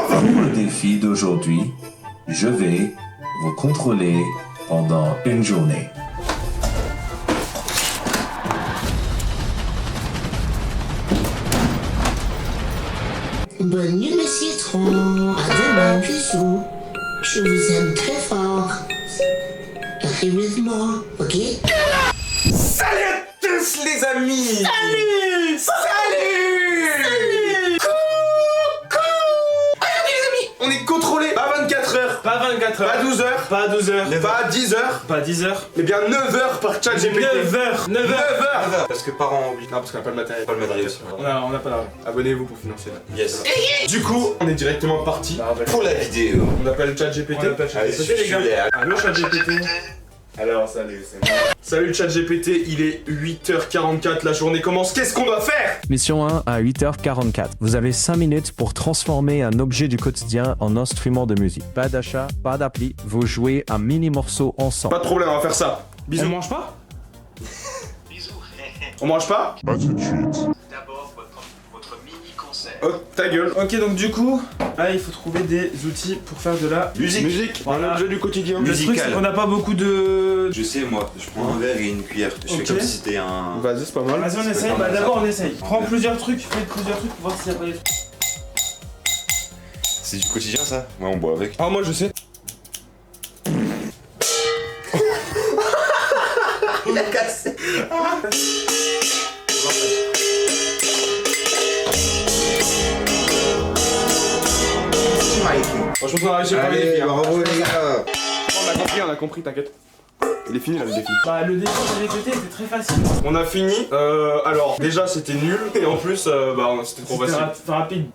Pour le défi d'aujourd'hui, je vais vous contrôler pendant une journée. Bonne nuit, mes citrons. À demain, bisous. Je vous aime très fort. Restez avec moi, ok? Salut à tous les amis. Salut. Regardez les amis, on est contrôlé. Pas 24 heures. Pas 24 heures. Pas 12 heures. Pas 12 heures. Pas 10 heures. Pas 10 heures. Mais bien 9 heures par chat GPT. 9 heures. 9 heures. Parce que parents oublient. Non, parce qu'on a pas le matériel. Pas le matériel. On a pas d'argent. Abonnez-vous pour financer là. Yes. Du coup, on est directement parti. Pour la vidéo. On appelle chat GPT. On appelle Allez, ChatGPT, les gars. Allô chat GPT. Alors salut, c'est moi. Salut chat GPT, il est 8h44, la journée commence. Qu'est-ce qu'on doit faire? Mission 1 à 8h44. Vous avez 5 minutes pour transformer un objet du quotidien en instrument de musique. Pas d'achat, pas d'appli, vous jouez un mini morceau ensemble. Pas de problème, on va faire ça. On Bisous. mange pas? On mange pas? Pas tout de suite. D'abord, votre mini-concert. Oh, ta gueule. Ok, donc du coup, là il faut trouver des outils pour faire de la Musique. Voilà. Un objet du quotidien. Le truc, c'est qu'on n'a pas beaucoup de. Je sais, moi, je prends un verre et une cuillère. Je fais Ok. comme si c'était un. Vas-y, c'est pas mal. Vas-y, on essaye. pas Bah mal, d'abord ça. on essaye. Prends plusieurs trucs, fais plusieurs trucs pour voir s'il y a pas des trucs. C'est du quotidien ça? Ouais, on boit avec. Ah, moi je sais. Il a cassé. Franchement, on a réussi à faire les défis, hein. bravo les gars. On a compris, t'inquiète. Il est fini là le défi. Bah le défi de GPT était très facile. On a fini. Alors, déjà c'était nul. Et en plus, c'était trop C'était facile. rapide.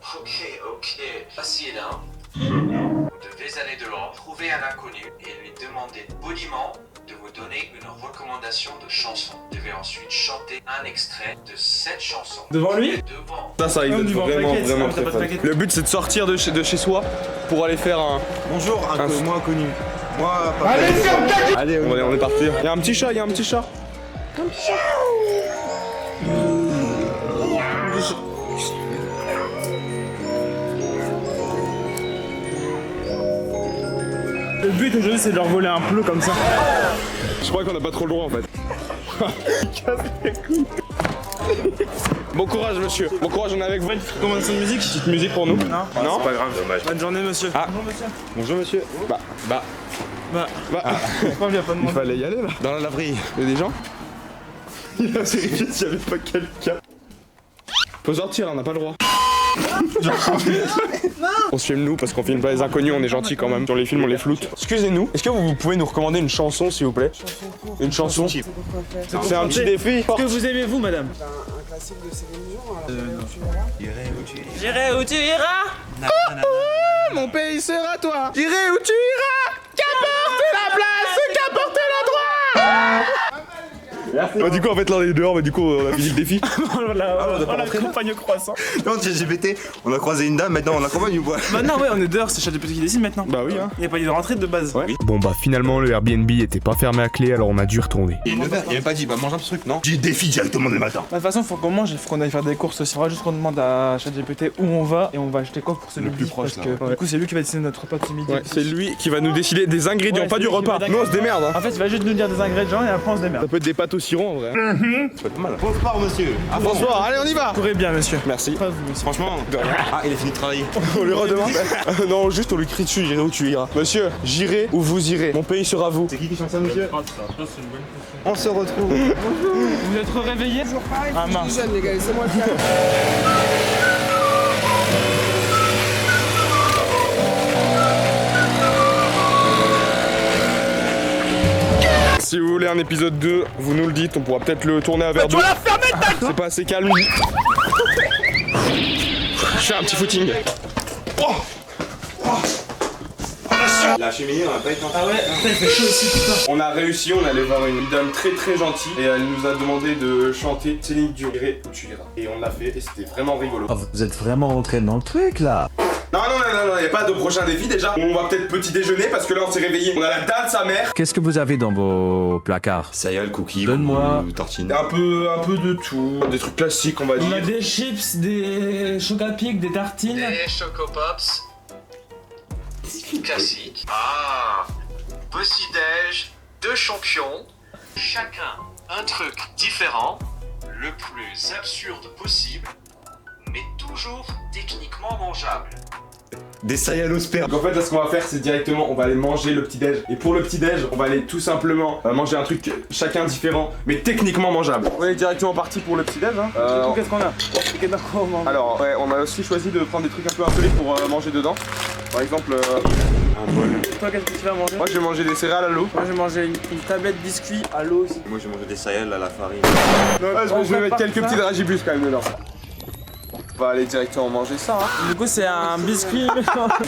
Ok, facile, hein. Vous devez aller dehors, trouver un inconnu et lui demander poliment de vous donner une recommandation de chanson. Vous devez ensuite chanter un extrait de cette chanson. Devant lui? Devant. Ça Ah, risque on y d'être va en vraiment, plaquette, vraiment ah, t'as très pas de fun. plaquette. Le but c'est de sortir de chez soi pour aller faire un. Bonjour, moi inconnu. Moi, pas. Allez, on est parti. Il y a un petit chat, il y a un petit chat. Le but aujourd'hui c'est de leur voler un pleu comme ça. Je crois qu'on a pas trop le droit en fait. Bon courage monsieur. Bon courage, on est avec vous. Une recommandation de musique, petite musique pour nous. Non, c'est pas grave. Dommage. Bonne journée monsieur. Ah. Bonjour monsieur. Bonjour monsieur. Bah. Pourquoi on lui a pas Il demandé? fallait y aller là. Dans la laverie. Il y a des gens. Il a vérifié s'il y avait pas quelqu'un. Faut sortir, on n'a pas le droit. On se filme nous parce qu'on filme pas les inconnus, on est gentils quand même. Sur les films on les floute. Excusez-nous, est-ce que vous pouvez nous recommander une chanson s'il vous plaît? Une chanson. C'est un petit défi. Est-ce que vous aimez vous madame? Un classique de Céline Dion, alors tu verras. J'irai où tu iras. Mon pays sera toi. J'irai où tu iras. Qu'importe la place, qu'importe l'endroit. Bah du coup en fait là on est dehors, mais du coup on a fini le défi. On la campagne au croissant. Non, ChatGPT, on a croisé une dame, maintenant on l'accompagne ou quoi? Maintenant ouais on est dehors, c'est ChatGPT qui décide maintenant. Bah oui hein. Il n'y a pas eu de rentrée de base. Ouais. Bon bah finalement le Airbnb était pas fermé à clé, alors on a dû retourner. Il a même pas dit, bah mange un petit truc, non? J'ai défi directement le matin. De toute façon faut qu'on mange, il faut qu'on aille faire des courses aussi. Il faudra juste qu'on demande à ChatGPT où on va et on va acheter quoi pour ce Le midi, plus proche, parce là, que du coup c'est lui qui va décider notre repas de ce midi. Ouais, c'est lui qui va nous décider des ingrédients, Ouais, pas c'est du lui qui repas. va Nous on se démerde hein. En fait il va juste nous dire des ingrédients et après on se Ça démerde. peut être des pâtes au sirop en vrai. Ça peut être pas mal. Bon sport, monsieur. Ah, Bonsoir, allez on y va. Courez bien monsieur. Merci. Franchement, de rien. Ah, il a fini de travailler. On lui redemande. Non, juste on lui crie dessus, j'irai où tu iras. Monsieur, j'irai où vous irez. Mon pays sera vous. C'est qui chante ça, monsieur? On se retrouve. Vous êtes réveillés? Ah Je mince. suis jeune, les gars, laissez-moi le faire. Si vous voulez un épisode 2, vous nous le dites, on pourra peut-être le tourner à verre d'eau. C'est pas assez calme. Je fais un petit footing. Oh. Oh. La cheminée, on a pas été en Ah ouais, putain, il fait chaud aussi, putain. On a réussi, on allait voir une dame très très gentille et elle nous a demandé de chanter Céline Dion, J'irai où tu iras. Et on l'a fait et c'était vraiment rigolo. Oh, vous êtes vraiment rentré dans le truc là. Non, y a pas de prochain défi déjà. On va peut-être petit déjeuner parce que là on s'est réveillé. On a la date de sa mère. Qu'est-ce que vous avez dans vos placards? Céréales, cookies, Donne-moi. tartines. Un peu de tout. Des trucs classiques on va On a dire. des chips, des chocapics, des tartines. Des Chocopops. Classique. Ah, petit-déj, 2 champions. Chacun un truc différent, le plus absurde possible, mais toujours techniquement mangeable. Des céréales au sperme. Donc en fait là ce qu'on va faire c'est directement on va aller manger le petit déj. Et pour le petit déj on va aller tout simplement manger un truc chacun différent mais techniquement mangeable. On est directement parti pour le petit déj hein. Du coup, qu'est-ce qu'on a? Qu'est-ce qu'on mange? Alors ouais on a aussi choisi de prendre des trucs un peu insolites pour manger dedans. Par exemple Un bol. Toi, qu'est-ce que tu vas manger? moi je vais manger des céréales à l'eau. Moi, j'ai mangé une tablette biscuit à l'eau aussi. Moi, j'ai mangé des céréales à la farine. Je vais mettre quelques petits dragibus quand même dedans. On va aller directement manger ça hein. Du coup, c'est un biscuit.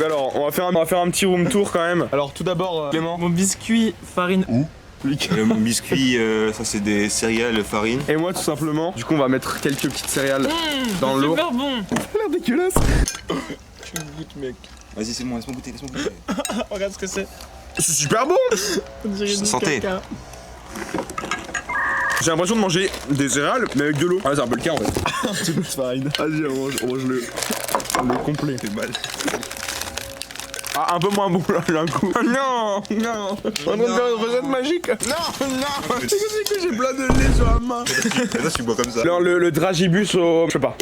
Alors on va faire un petit room tour quand même. Alors tout d'abord Clément. Mon biscuit farine. Mon biscuit, ça c'est des céréales farine. Et moi tout simplement. Du coup on va mettre quelques petites céréales dans l'eau. Super bon. Ça a l'air dégueulasse. Tu me goûtes, mec. Vas-y, c'est bon, laisse-moi goûter, Regarde ce que c'est. C'est super bon. On dirait du Santé. caca. J'ai l'impression de manger des céréales mais avec de l'eau. Ah c'est un peu le cas en fait. Un petit peu de farine. Vas-y on mange le complet. C'est mal. Ah un peu moins bon là d'un coup. Non. On est en train de faire une recette magique. Non. C'est que j'ai plein de lait sur la main. Là, tu bois comme ça. Alors le dragibus au... je sais pas.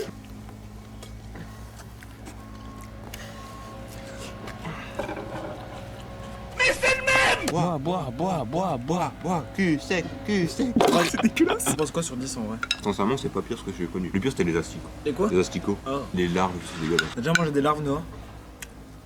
Bois, cul sec. C'est dégueulasse. Tu penses quoi sur 10 en vrai? Sincèrement, c'est pas pire ce que j'ai connu. Le pire, c'était les asticots. Et quoi? Les asticots. Ah. Les larves, c'est dégueulasse. T'as déjà mangé des larves noires?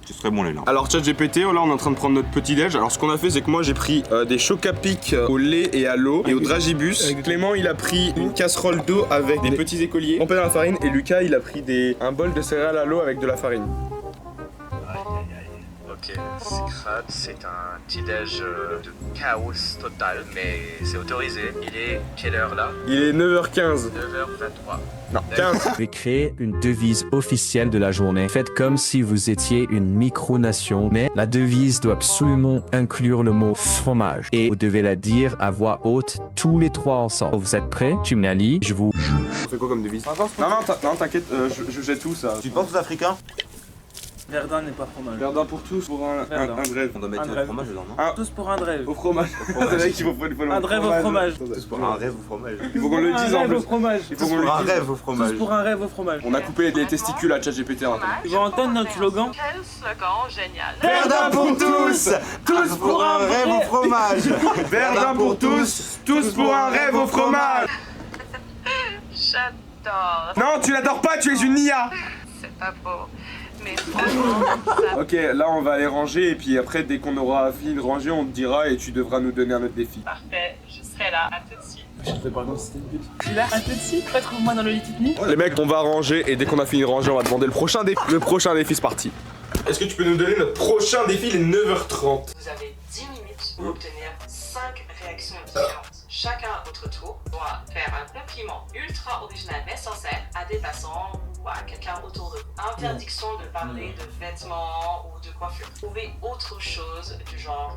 C'est très bon, les larves. Alors ChatGPT, là on est en train de prendre notre petit déj. Alors ce qu'on a fait c'est que moi j'ai pris des chocapics au lait et à l'eau et au dragibus. Clément il a pris une casserole d'eau avec des petits écoliers trempés dans la farine et Lucas il a pris un bol de céréales à l'eau avec de la farine. Ok, c'est crade, c'est un petit-déj de chaos total, mais c'est autorisé. Il est quelle heure là? Il est 9h15. 9h23. Non, 15. Vous pouvez créer une devise officielle de la journée. Faites comme si vous étiez une micronation, mais la devise doit absolument inclure le mot fromage. Et vous devez la dire à voix haute tous les trois ensemble. Vous êtes prêts? Tu me la lis, je vous... On fait quoi comme devise? Non, t'inquiète, je jette tout ça. Tu penses aux Africains? Verdun n'est pas fromage. Verdun pour tous pour un drève. On doit mettre Un le rêve. fromage dedans, non? Tous pour un drève. Au fromage. C'est vrai qu'il faut le Un drève au fromage. C'est pour un rêve au fromage. Il faut qu'on le dise en Un rêve au plus. fromage. Il faut qu'on le Pour un dise. rêve au fromage. Tous pour un rêve au fromage. On a coupé les testicules à ChatGPT. Tu vas entendre notre slogan? Quel slogan génial. Verdun pour tous! Tous pour un rêve au fromage! Verdun pour tous pour un rêve au fromage. J'adore. Non, tu l'adores pas, tu es une IA. C'est pas beau. Mais franchement, ça... Ok, là on va aller ranger et puis après dès qu'on aura fini de ranger on te dira et tu devras nous donner un autre défi. Parfait, je serai là, à tout de suite. Je te fais par contre c'était une pute. Je suis là, à tout de suite. Retrouve-moi dans le lit nu. Les mecs on va ranger et dès qu'on a fini de ranger on va demander le prochain défi. Le prochain défi c'est parti. Est-ce que tu peux nous donner notre prochain défi, les 9h30? Vous avez 10 minutes pour obtenir 5 réactions différentes. Chacun à votre tour doit faire un compliment ultra original mais sincère à des passants ou à quelqu'un autour de vous. Interdiction de parler de vêtements ou de coiffure. Trouvez autre chose du genre...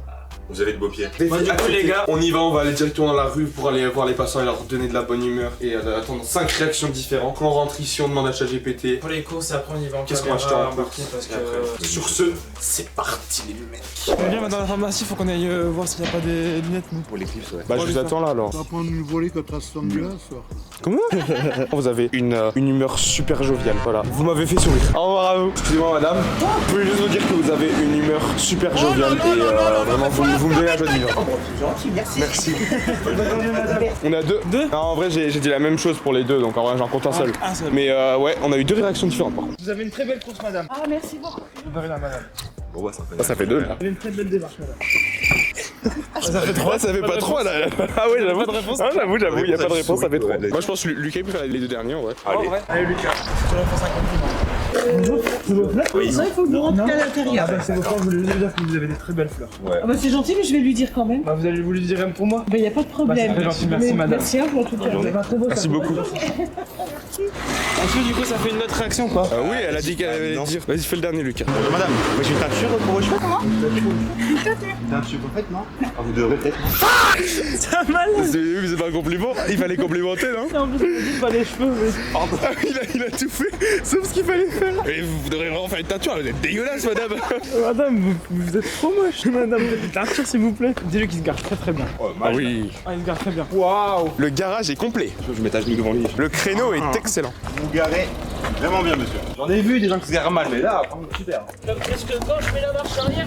Vous avez de beaux pieds. Défi du coup, accepté. les gars, on y va, on va aller directement dans la rue pour aller voir les passants et leur donner de la bonne humeur et attendre 5 réactions différentes. Quand on rentre ici on demande à ChatGPT. pour les courses et après on y va en Qu'est-ce qu'on a acheté en course parce que... Sur ce, c'est parti les mecs. On vient dans la pharmacie, faut qu'on aille voir s'il n'y a pas des lunettes nous. Pour les clips, ouais. Bah je vous attends là alors. On va prendre une volée contre la sunglace. Comment? Vous avez une humeur super joviale, voilà. Vous m'avez fait sourire. Au revoir à vous. Excusez-moi madame. Je voulais juste vous dire que vous avez une humeur super joviale et vraiment vous me donnez la joie de vivre. Oh, c'est gentil, merci. Merci. On a deux. Non, en vrai j'ai dit la même chose pour les deux donc en vrai j'en compte un seul. Un seul. Mais ouais, on a eu 2 réactions différentes par contre. Vous avez une très belle course madame. Ah, merci beaucoup. De rien madame. Bon, bah, ça fait. Ça fait 2 là. Vous avez une très belle démarche madame. Ça fait 3, ça fait pas 3 là. Ah ouais, j'avoue. Pas de réponse. Ah, j'avoue, il y a pas de réponse, ça fait 3. Ouais, Moi je pense que Lucas il peut faire les 2 derniers en vrai. Allez. Allez Lucas, tu vas faire 50 compliments. C'est vos fleurs? Oui. Ça, il faut le rentrer à l'intérieur. Ah bah c'est vos fleurs, je voulais juste dire que vous avez des très belles fleurs. Ah bah c'est gentil, mais je vais lui dire quand même. Bah vous allez vous lui dire même pour moi. Bah y a pas de problème. Bah, c'est très gentil, merci madame. Merci à vous en tout cas. Vous êtes un très beau. Merci beaucoup. Est-ce que du coup ça fait une autre réaction ou pas? Oui, elle a dit qu'elle allait dire. Vas-y, fais le dernier Lucas. Madame, moi j'ai une teinture pour vos cheveux. Comment? Une teinture pour faites, non? Ah, vous devrez peut-être. Ça a mal. C'est pas un compliment, il fallait complimenter, non? En plus, on dit pas les cheveux, mais. Pardon. Il a tout fait, sauf ce qu'il fallait faire. Et vous devrez vraiment faire une teinture, vous êtes dégueulasse, madame. Madame, vous êtes trop moche. Madame, faites une teinture s'il vous plaît. Dis-le qu'il se garde très très bien. Ah oui. Ah, il se garde très bien. Waouh. Le garage est complet. Je mets ta genou devant lui. Le créneau est excellent. Vous garez vraiment bien, monsieur. J'en ai vu des gens qui se garent mal, mais là, super. Parce que quand je mets la marche arrière,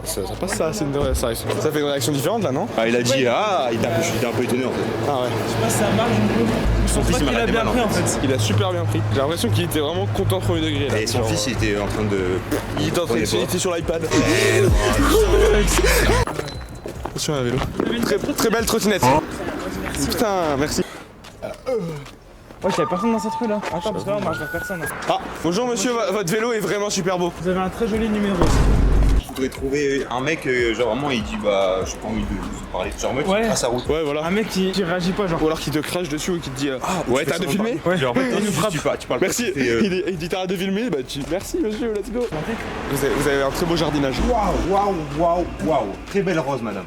Ça passe ça, c'est une réaction. Ça fait une réaction différente là, non? Ah, il a dit, il était un peu étonné en fait. Ah ouais. Je sais pas si ça marche du coup. Je pense pas qu'il a bien pris en fait. Il a super bien pris. J'ai l'impression qu'il était vraiment content premier degré là. Et son fils, il était en train de. Il était sur l'iPad. Attention à la vélo. Très belle trottinette. Putain, merci. Ouais, il y avait personne dans cette rue là. Attends, parce que là on marche vers personne. Ah, bonjour monsieur, votre vélo est vraiment super beau. Vous avez un très joli numéro. Je voudrais trouver un mec, genre vraiment, il dit, bah, j'ai pas envie de vous parler. Genre, mec, Ouais. qui trace sa route. Ouais, voilà. Un mec qui réagit pas, genre. Ou alors qui te crache dessus ou qui te dit ouais, t'as de filmer? Ouais. Genre, en fait, Il nous frappe. tu parles Merci. pas. Et, Il dit t'as de filmer? Bah tu. Merci monsieur, let's go. Vous avez un très beau jardinage. Waouh. Très belle rose, madame.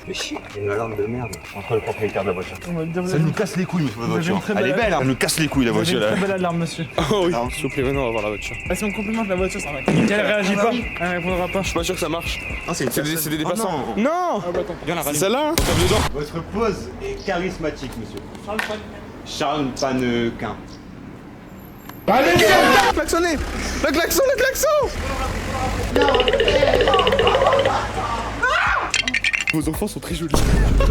Mais chier, il y a une alarme de merde entre le propriétaire de la voiture. On va te dire, Ça nous casse les couilles, votre avez voiture. une très Elle est belle belle, hein. Elle nous casse les couilles, la Vous avez voiture, une là. très belle alarme, monsieur. Oh oui, s'il vous plaît, maintenant on va voir la voiture. Ah, si on complimente la voiture, ça va. Elle réagit pas. Elle répondra pas. Je suis pas sûr que ça marche. Ah, c'est des dépassants. Oh, Non. Ah bah attends. Viens la C'est celle-là, hein? On tape dedans. Votre pose est charismatique, monsieur. Charles Panequin. Klaxonnez. Le klaxon. Vos enfants sont très jolis.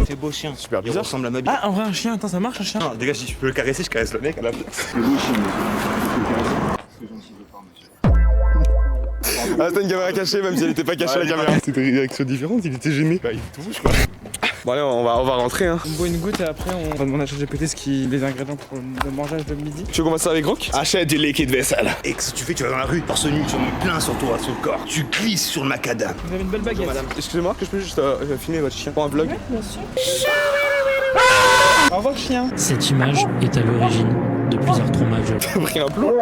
C'est beau chien. Super Il bizarre. ressemble à ma bite. Ah, en vrai, un chien, attends, ça marche un chien? Non, dégage, si je peux le caresser, je caresse le mec à la place. C'est beau chien, Ah, c'était une caméra cachée, même si elle était pas cachée la caméra. C'était une réaction différente, il était gêné. Bah, il tout bouge quoi. Bon, allez, on va rentrer, hein. On boit une goutte et après on va demander à ChatGPT les ingrédients pour le mangeage de midi. Tu veux qu'on fasse ça avec Rock? Achète du liquide vaisselle. Et qu'est-ce que tu fais? Tu vas dans la rue, torse nu, tu en mets plein sur toi, sur le corps. Tu glisses sur le macadam. Vous avez une belle baguette. Excusez-moi, que je peux juste filmer votre chien pour un vlog? bien sûr. Au revoir, chien. Cette image est à l'origine de plusieurs traumages. T'as pris un plomb?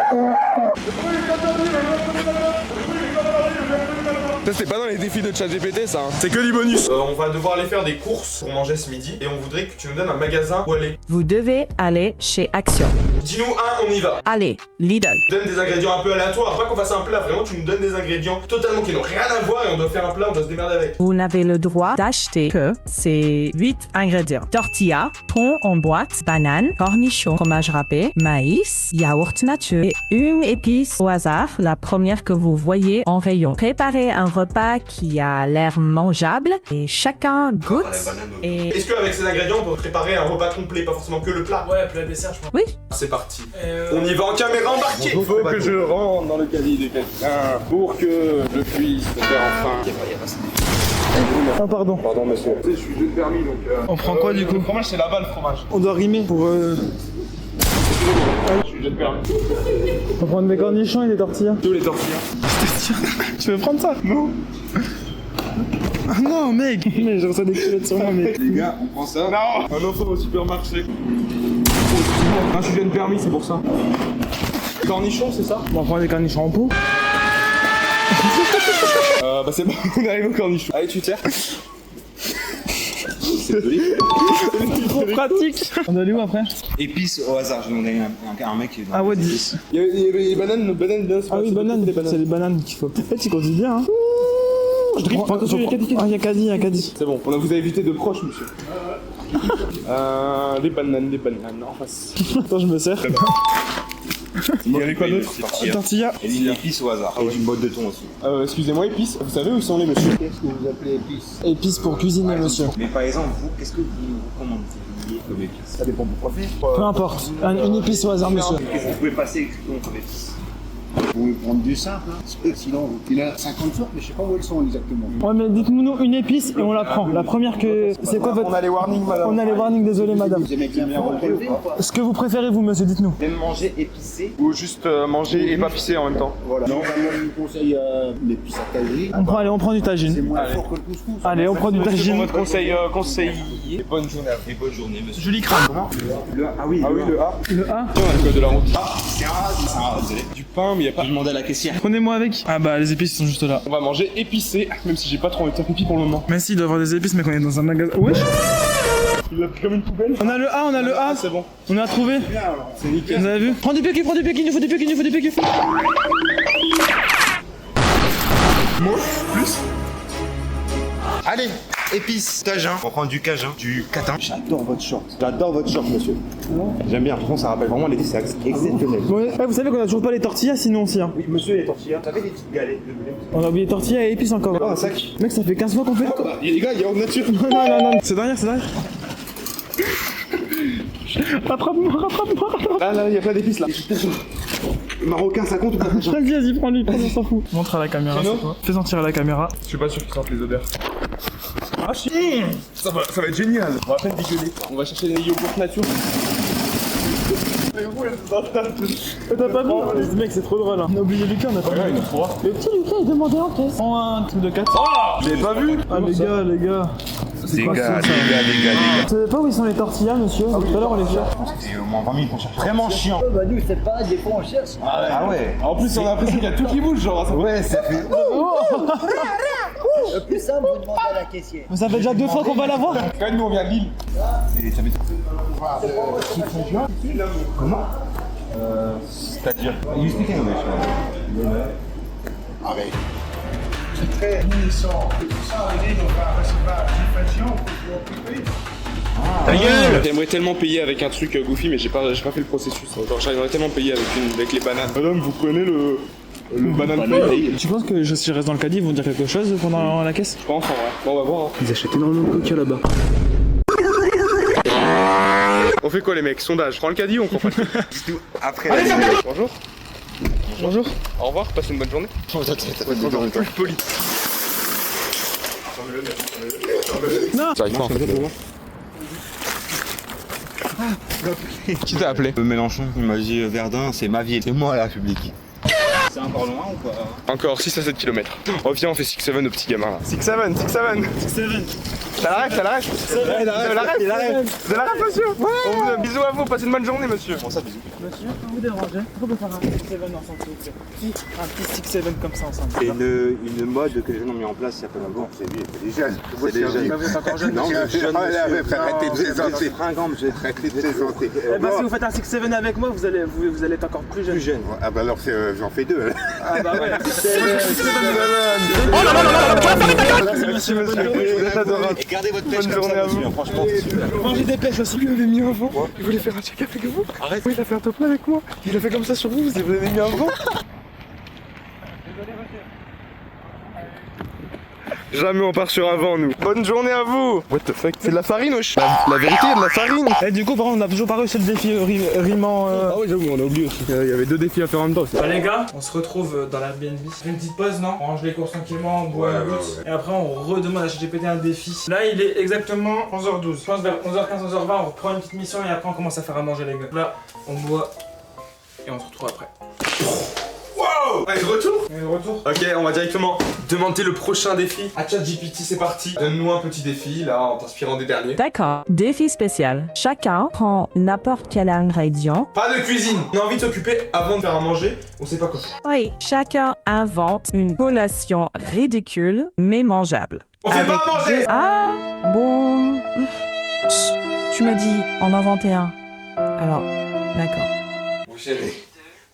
Ça c'est pas dans les défis de ChatGPT ça, hein. C'est que du bonus. On va devoir aller faire des courses pour manger ce midi et on voudrait que tu nous donnes un magasin où aller. Vous devez aller chez Action. Dis-nous un, on y va. Allez, Lidl. Donne des ingrédients un peu aléatoires, pas qu'on fasse un plat, vraiment tu nous donnes des ingrédients totalement qui n'ont rien à voir et on doit faire un plat, on doit se démerder avec. Vous n'avez le droit d'acheter que ces 8 ingrédients. Tortilla, thon en boîte, banane, cornichons, fromage râpé, maïs, yaourt nature et une épice au hasard, la première que vous voyez en rayon. Préparez un repas qui a l'air mangeable et chacun goûte. Et... Est-ce qu'avec ces ingrédients on peut préparer un repas complet, pas forcément que le plat? Ouais, plat dessert, je pense. Oui. C'est parti. On y va en caméra embarquée. Il faut que je rentre dans le caddie de quelqu'un pour que je puisse faire enfin. Ah, pardon. Pardon monsieur. Tu sais, je suis jeu de permis donc. On prend quoi du coup? Le fromage c'est là-bas le fromage. On doit rimer pour. Je suis jeu de permis. On va prendre des cornichons et des tortillas. Tous les tortillas. Tu veux prendre ça? Non. Ah non, mec! Mais j'ai reçu des culottes sur moi, mec. Les gars, on prend ça. Non! Un enfant au supermarché. Ah, je suis jeune permis, c'est pour ça. Cornichons, c'est ça? On va prendre des cornichons en pot. Bah c'est bon, on arrive au cornichon. Allez, tu tires. C'est joli. C'est trop pratique! On doit aller où après? Épices au hasard, j'ai demandé à un mec qui est dans Ah ouais, les 10. Il y a les bananes bien. Ah oui, bananes, c'est les bananes qu'il faut. En fait, il conduit bien, hein. Je drifte. Ah, il y a Caddy. C'est bon, on a vous a évité de proches, monsieur. Des bananes en face. Attends, je me sers. Il y avait quoi d'autre? Tortilla. Et une épice au hasard. Et une botte de thon aussi. Excusez-moi, épices, vous savez où sont les monsieur? Qu'est-ce que vous appelez épices? Épices pour cuisiner, monsieur. Mais par exemple, vous, qu'est-ce que vous recommandez comme épices? Ça dépend pour quoi faire. Peu importe. Une épice au hasard, monsieur. Qu'est-ce que vous pouvez passer avec thon comme épices? Vous pouvez prendre du simple, hein, parce que sinon, il a 50 sortes, mais je sais pas où elles sont exactement. Ouais, mais dites-nous une épice et on la prend. La première que. C'est quoi votre. On a les warnings, madame. On a les warnings, désolé, madame. Vous aimez bien relever ou pas? Ce que vous préférez, vous, monsieur, dites-nous. Même manger épicé. Ou juste manger et pas pisser en même temps. Voilà. Non, moi je vous conseille l'épice à tagine. On prend du C'est tagine. moins fort que le couscous. Allez, on prend du tagine. Votre conseil conseillé. Bonne journée à vous. Et bonne journée, monsieur. Julie crame. Ah oui, le A. Le A. Tiens, on a le code de la route. c'est un désolé. Du pain, mais y a pas. Je demandais à la caissière. Prenez-moi avec. Ah bah, les épices sont juste là. On va manger épicé, même si j'ai pas trop envie de faire pipi pour le moment. Mais si, il doit y avoir des épices, mais qu'on est dans un magasin. Wesh. Il a pris comme une poubelle. On a le A, on a le A. C'est bon. On a trouvé. C'est nickel. Vous avez vu? Prends du PQ, il nous faut du PQ, il nous faut du PQ. Plus. Allez, épices, cajun. On prend du cajun, du catin. J'adore votre short, monsieur. J'aime bien, par contre, ça rappelle vraiment l'épice, c'est exceptionnel. Ouais. Vous savez qu'on a toujours pas les tortillas sinon aussi. Hein. Oui, monsieur, les tortillas. Vous avez des petites galettes de blé? On a oublié tortillas et épices encore. Oh, un sac. Mec, ça fait 15 mois qu'on fait. Les gars, il y a en nature. Non. C'est derrière. Rattrape-moi. Là, y a plein d'épices là. Marocain, ça compte ou pas? Vas-y, prends-lui, on s'en fout. Montre à la caméra, C'est c'est quoi? Fais sentir à la caméra. Je suis pas sûr qu'ils sentent les odeurs. Ah si. Ça va être génial. On va à peine dégueuler. On va chercher des yogourts nature. T'as pas vu? Mec, c'est trop drôle. Hein. On a oublié Lucas, on a pas vu. Le petit Lucas, il demandait en caisse. Prends un truc de 4. Oh, j'ai pas vu. Ah les gars. C'est quoi ça? Vous savez pas où ils sont les tortillas, monsieur? Tout à l'heure on les cherche. C'est au moins 20 000 qu'on cherche. Vraiment chiant. Bah nous, c'est pas des fois on cherche. Ah ouais. En plus, on a l'impression qu'il y a tout qui bouge, genre. Ouais, ça fait. Le plus simple, vous demandez à la caissière. Mais ça fait déjà 2 fois qu'on va la voir. Quand même, nous on vient de Lille. Comment c'est-à-dire You speak English, man. Arrête. Ta gueule! J'aimerais tellement payer avec un truc goofy, mais j'ai pas fait le processus. Genre, j'aimerais tellement payer avec les bananes. Madame, vous prenez le banane pay. Tu penses que si je reste dans le caddie, ils vont dire quelque chose pendant la caisse? Je pense en vrai. Bon, on va voir. Hein. Ils achètent énormément de coca là-bas. On fait quoi les mecs? Sondage. Prends le caddie ou on prend pas le caddie? Après. Allez, Bonjour. Au revoir, passez une bonne journée. Poli. Non. Ça arrive pas en fait. Qui t'a appelé? Mélenchon, il m'a dit Verdun, c'est ma ville. C'est moi la République. C'est encore loin ou pas? Encore 6 à 7 km. Oh viens, on fait 6-7 au petit gamin là. 6-7. T'as la ref? Il arrête, monsieur. Ouais. On vous bisous à vous, passez une bonne journée, monsieur. Bon, ça, bisous. Monsieur, je peux vous déranger? On peut faire un 6-7 ensemble, s'il vous plaît. Un petit 6-7 comme ça ensemble. C'est une mode que les jeunes ont mis en place il y a pas longtemps. C'est des jeunes. C'est des jeunes. Vous êtes encore jeune? Non, mais jeune. Arrêtez de plaisanter. Fringant, monsieur. Arrêtez de plaisanter. Eh ben, si vous faites un 6-7 avec moi, vous allez être encore plus jeune. Plus jeune. Ah bah alors j'en fais deux. Ah bah ouais. Oh là là là là là. Merci monsieur. Vous êtes adorable. Et gardez votre pêche. Bonne journée à vous. Franchement, c'est super. Manger des pêches aussi. Il avait mis un vent. Il voulait faire un check avec vous. Arrête. Oui, il a fait un top avec moi. Il a fait comme ça sur vous. Vous avez mis un vent. Jamais on part sur un vent, nous. Bonne journée à vous. What the fuck? C'est de la farine, wesh. La vérité, il y a de la farine. Et du coup, par contre, on a toujours pas réussi le défi rimant. Ah ouais, j'avoue, on a oublié aussi. Il y avait 2 défis à faire en même temps. Bah les gars, on se retrouve dans l'Airbnb. On fait une petite pause, non? On range les courses tranquillement, on boit un but. Et après, on redemande à ChatGPT un défi. Là, il est exactement 11h12. Je pense vers 11h15, 11h20, on reprend une petite mission et après, on commence à faire à manger, les gars. Là, on boit et on se retrouve après. Wow! Allez, retour? Ok, on va directement demander le prochain défi à ChatGPT, c'est parti. Donne-nous un petit défi, là, en t'inspirant des derniers. D'accord. Défi spécial. Chacun prend n'importe quel ingrédient. Pas de cuisine. On a envie de s'occuper avant de faire à manger, on sait pas quoi. Oui, chacun invente une collation ridicule mais mangeable. On fait pas à manger! Ah, bon... Tu m'as dit en inventer un. Alors, d'accord. Vous savez.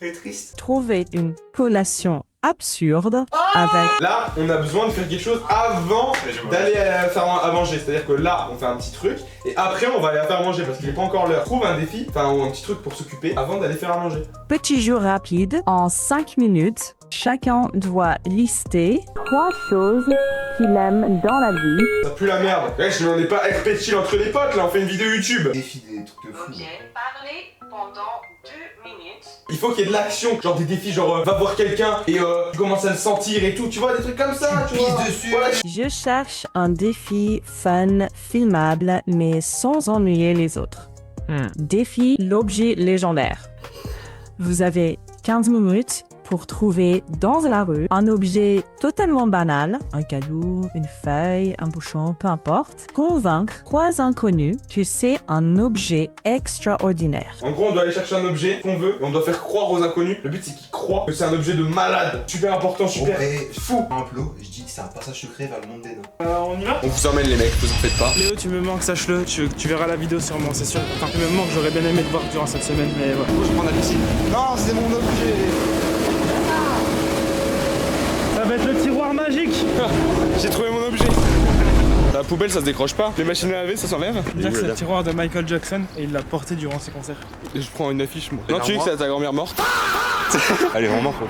C'est triste. Trouver une collation absurde avec... Là, on a besoin de faire quelque chose avant d'aller faire à manger. C'est-à-dire que là, on fait un petit truc et après, on va aller faire à manger parce qu'il n'est pas encore l'heure. Trouve un défi, enfin, ou un petit truc pour s'occuper avant d'aller faire à manger. Petit jeu rapide. En 5 minutes, chacun doit lister 3 choses qu'il aime dans la vie. Ça pue la merde. Wesh, mais on n'est pas RP chill entre les potes là, on fait une vidéo YouTube. Défi des trucs de fou. Ok, parlez pendant 2 minutes. Il faut qu'il y ait de l'action, genre des défis, genre va voir quelqu'un et tu commences à le sentir et tout, tu vois, des trucs comme ça, tu vois. Dessus. Voilà. Je cherche un défi fun, filmable, mais sans ennuyer les autres. Défi l'objet légendaire. Vous avez 15 minutes pour trouver dans la rue un objet totalement banal, un cadeau, une feuille, un bouchon, peu importe. Convaincre 3 inconnus que c'est un objet extraordinaire. En gros, on doit aller chercher un objet qu'on veut et on doit faire croire aux inconnus. Le but, c'est qu'ils croient que c'est un objet de malade, super important, super fou. Un plot, je dis que c'est un passage secret vers le monde des nains. On y va? On vous emmène les mecs, vous en faites pas. Léo, tu me manques, sache-le. Tu verras la vidéo sûrement, c'est sûr. Enfin, tu me manques, j'aurais bien aimé te voir durant cette semaine, mais voilà. Je prends la piscine. Non, c'est mon objet. Ça va être le tiroir magique. J'ai trouvé mon objet. La poubelle, ça se décroche pas. Les machines à laver, ça s'enlève. Dire que c'est le tiroir de Michael Jackson et il l'a porté durant ses concerts. Et je prends une affiche, moi. Non, tu veux que c'est ta grand-mère morte? Elle est vraiment quoi.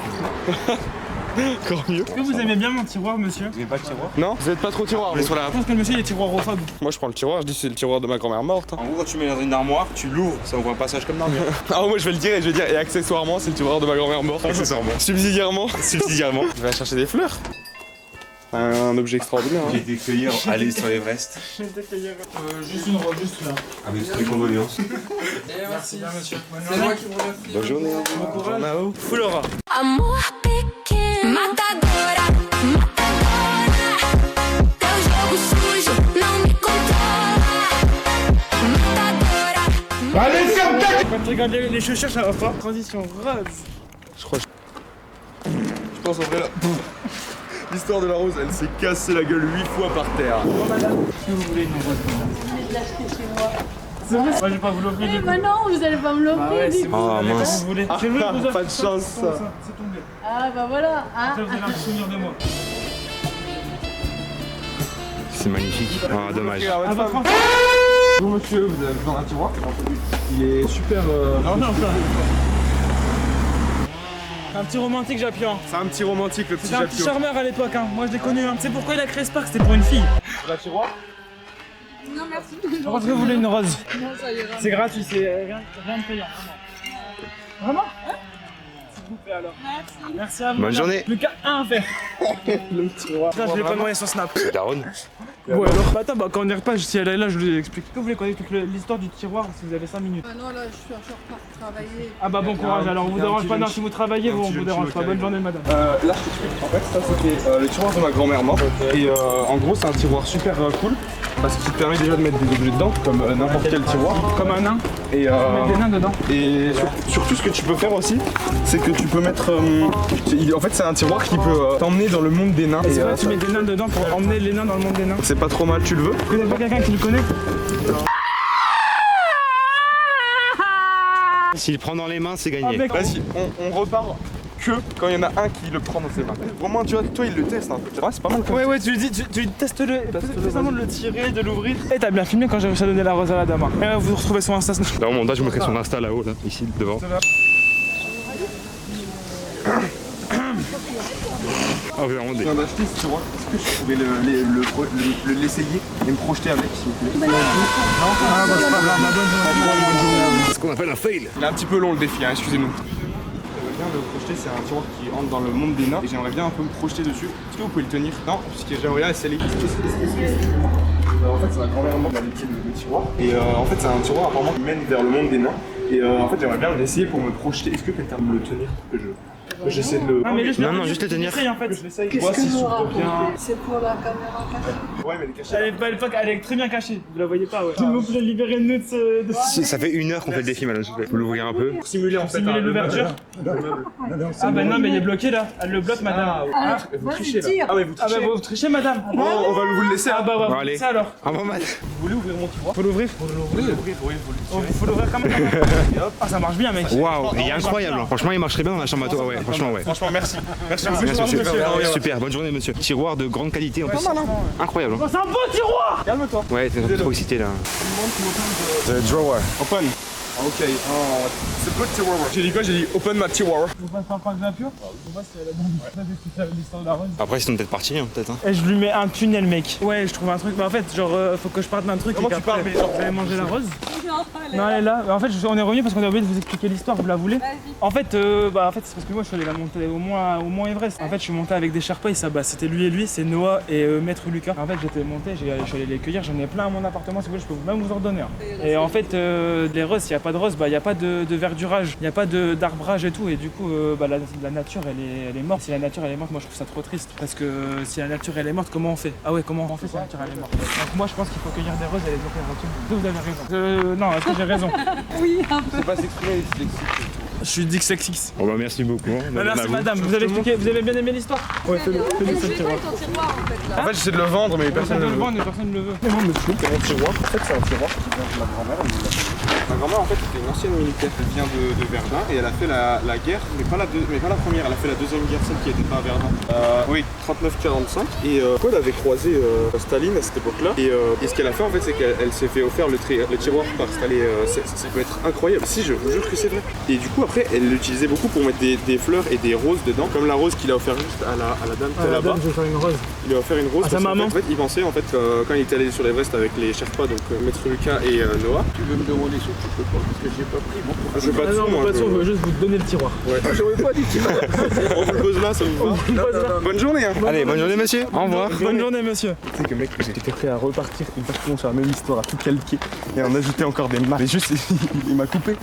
Encore mieux. Est-ce que vous aimez bien mon tiroir, monsieur? Vous aimez pas le tiroir? Non, vous êtes pas trop tiroir. Mais sur la... Je pense que le monsieur il est tiroirophobe. Moi, je prends le tiroir, je dis c'est le tiroir de ma grand-mère morte. En gros, quand tu mets dans une armoire, tu l'ouvres, ça ouvre un passage comme l'armure. Ah, moi, je vais le dire et je vais dire, et accessoirement, c'est le tiroir de ma grand-mère morte. Accessoirement. Subsidiairement. Subsidiairement. Je vais aller chercher des fleurs. Un objet extraordinaire. J'ai été cueillir, aller sur l'Everest. J'ai été cueillir. Juste une robe, juste là. Ah, mais c'est mes condoléances. Merci bien, monsieur. C'est moi qui vous remercie. Bonne journée. Bon courage. Foulora. Amor pequeno, matadora, matadora. Teu jogo sujo não me controla. Matadora. Allez, ferme-toi! Quand tu regardes les chaussures, ça va pas. Transition rose. Je crois. Je pense en vrai là. L'histoire de la rose, elle s'est cassée la gueule 8 fois par terre. Bon, madame, si vous voulez une rose. Je vais l'acheter chez moi. C'est vrai? Moi, je vais pas vous l'offrir. Eh ben non, vous allez pas me l'offrir. Ah ouais, c'est du bon. coup. mince. Vous voulez. Ah, Je veux que vous pas de offriez chance, ça. ça. C'est tombé. Ah bah voilà. Ah. Après, vous avez un souvenir de moi. C'est magnifique. Ah, dommage. À votre enfant. Bonjour monsieur, vous avez besoin d'un tiroir? Il est super. Non, non, pas. Un petit romantique Japion. C'est un petit romantique le petit C'était un petit Japio. charmeur à l'époque, hein. Moi je l'ai connu. Hein. Tu sais pourquoi il a créé Spark? C'était pour une fille. Un tiroir? Non, merci. Par contre, vous voulez une rose? Non, ça ira. C'est gratuit, c'est rien de payant. Vraiment? Vraiment? S'il vous plaît alors. Merci. Merci à vous. Bonne journée. Plus qu'à un à faire. Le tiroir. Putain, je l'ai pas noyé son snap. C'est Daron. Ouais, alors. Bah, attends, bah, quand on y repasse, si elle est là, je lui explique. Est-ce que vous voulez connaître l'histoire du tiroir si vous avez 5 minutes? Ah non, là, je suis en train de travailler. Ah bah bon courage, alors on vous dérange pas. Non, si vous travaillez, on vous dérange pas. Bonne journée, madame. Là je t'explique. En fait ça c'était le tiroir de ma grand-mère morte. Et en gros c'est un tiroir super cool. Parce qu'il te permet déjà de mettre des objets dedans, comme n'importe quel tiroir. Comme un nain. Et Mettre des nains dedans. Et surtout ce que tu peux faire aussi, c'est que tu peux mettre... en fait c'est un tiroir qui peut t'emmener dans le monde des nains. Et c'est vrai, tu mets des nains dedans pour emmener les nains dans le monde des nains. C'est pas trop mal, tu le veux? Vous connaissez pas quelqu'un qui le connaît? S'il prend dans les mains, c'est gagné. Vas-y, on repart que quand il y en a un qui le prend dans ses mains. Vraiment, tu vois, toi il le teste un peu. Ouais, c'est pas mal quand même. Ouais, tu lui dis, tu testes-le. Fais seulement de le tirer, de l'ouvrir. Et t'as bien filmé quand j'ai réussi à donner la rose à la dame. Et vous retrouvez son Insta. Dans mon montage, je mettrai son Insta là-haut, là, ici, devant. Ah, vraiment des. Je viens d'acheter ce tiroir. Est-ce que je pouvais l'essayer et me projeter avec, s'il vous plaît? Non, Ah, bah c'est pas grave, bonne journée. C'est ce qu'on appelle un fail. Il est un petit peu long le défi, hein, excusez-nous. J'aimerais bien le projeter, c'est un tiroir qui entre dans le monde des nains et j'aimerais bien un peu me projeter dessus. Est-ce que vous pouvez le tenir? Non, puisque j'aimerais bien essayer. En fait, c'est ma grand-mère morte qui a laissé le tiroir. Et en fait, c'est un tiroir apparemment qui mène vers le monde des nains. Et en fait, j'aimerais bien l'essayer pour me projeter. Est-ce que quelqu'un peut me le tenir? J'essaie de le. Ah, mais Non, juste le tenir. En fait. Je l'essaye. Qu'est-ce Vois si que vous s'ouvre racontez? bien. C'est pour la caméra cachée. Ouais, mais elle est cachée. À l'époque, elle est très bien cachée. Vous la voyez pas, ouais. S'il vous plaît, libérez-nous de ce. Ça fait 1 heure qu'on fait le défi, madame. Vous l'ouvrez un peu. Pour simuler en fait. Simuler l'ouverture. Ah bah non, mais il est bloqué là. Elle le bloque, madame. Ah, vous trichez là. Ah, mais vous Ah trichez. bah vous trichez, madame. Bon, on va vous le laisser. Ah bah Bon, ouais, allez. c'est alors. Ah bon, madame. Vous voulez ouvrir mon tiroir? Faut l'ouvrir? Oui, oui, Faut l'ouvrir quand même. Ah, ça marche bien, mec. Waouh, il est incroyable. Franchement, il marcherait bien dans la chambre à toi. Ouais, franchement, ouais. Franchement, merci. Merci, Merci, monsieur. monsieur. Super, bonne journée, monsieur. Tiroir de grande qualité en plus. Incroyable. C'est un beau tiroir! Calme-toi. Ouais, t'es un peu trop excité là. The drawer. Open. Ok, oh, c'est a good chihuahua. J'ai dit quoi? J'ai dit open ma chihuahua. Vous passez en parc de la pure? Je sais pas si elle a donné l'histoire de la rose. Après, ils sont peut-être partis, hein, peut-être. Hein. Et je lui mets un tunnel, mec. Ouais, je trouve un truc. Bah, en fait, genre, faut que je parte d'un truc. Comment et tu parles? mais genre, vous allez manger la rose? Non, elle est là. En fait, on est revenu parce qu'on a oublié de vous expliquer l'histoire. Vous la voulez? En fait, c'est parce que moi, je suis allé la monter au Mont Everest. En fait, je suis monté avec des Sherpas et ça, bah, c'était lui et lui, c'est Noah et Maître Lucas. En fait, j'étais monté, je suis allé les cueillir. J'en ai plein à mon appartement. Si vous voulez, je peux même vous en donner. Et en fait, les roses, s'il n'y a pas de roses, bah, il n'y a pas de verdurage, il n'y a pas d'arbrage et tout. Et du coup, bah, la nature, elle est morte. Si la nature, elle est morte, moi, je trouve ça trop triste. Parce que si la nature, elle est morte, comment on fait? Ah ouais, comment on fait si la nature, elle est morte? Donc, moi, je pense qu'il faut cueillir des roses et les offrir à tout le monde. Vous avez raison. Non, est-ce que j'ai raison? Oui, un peu. C'est pas s'exprimer, c'est Je suis dyslexique. Bon bah merci beaucoup. Bah, merci madame, vous avez expliqué, vous avez bien aimé l'histoire? Ouais, fais-le C'est ton tiroir en fait là. En fait, j'essaie de le vendre, mais personne ne le veut. Personne ne le veut. Mais moi, monsieur, c'est mon tiroir. En fait, c'est un tiroir qui vient de ma grand-mère. Ma grand-mère, en fait, était une ancienne militaire. Elle vient de Verdun et elle a fait la guerre, mais pas la première. Elle a fait la deuxième guerre, celle qui était pas à Verdun. Oui, 39-45. Et elle avait croisé Staline à cette époque-là. Et ce qu'elle a fait, en fait, c'est qu'elle s'est fait offrir le tiroir par Staline. Ça peut être incroyable. Si, je vous jure que c'est vrai. Et du coup, après, elle l'utilisait beaucoup pour mettre des fleurs et des roses dedans. Comme la rose qu'il a offert juste à la dame qui est là-bas. Je vais faire une rose. Il lui a offert une rose. À sa maman. En fait, il pensait, en fait, quand il était allé sur l'Everest avec les Sherpas, donc Maître Lucas et Noah. Tu veux me demander ce que tu peux pas, parce que j'ai pas pris bon. Je veux pas de sous, moi. Je veux juste vous donner le tiroir. Ouais. J'aurais pas dit tiroir. On vous le pose là, ça vous va? Bonne journée, hein. Allez, bonne journée, monsieur. Au revoir. Bonne journée, monsieur. Tu sais que mec, j'étais prêt à repartir exactement sur la même histoire, à tout calquer et en ajouter encore des marques. Mais juste, il m'a coupé.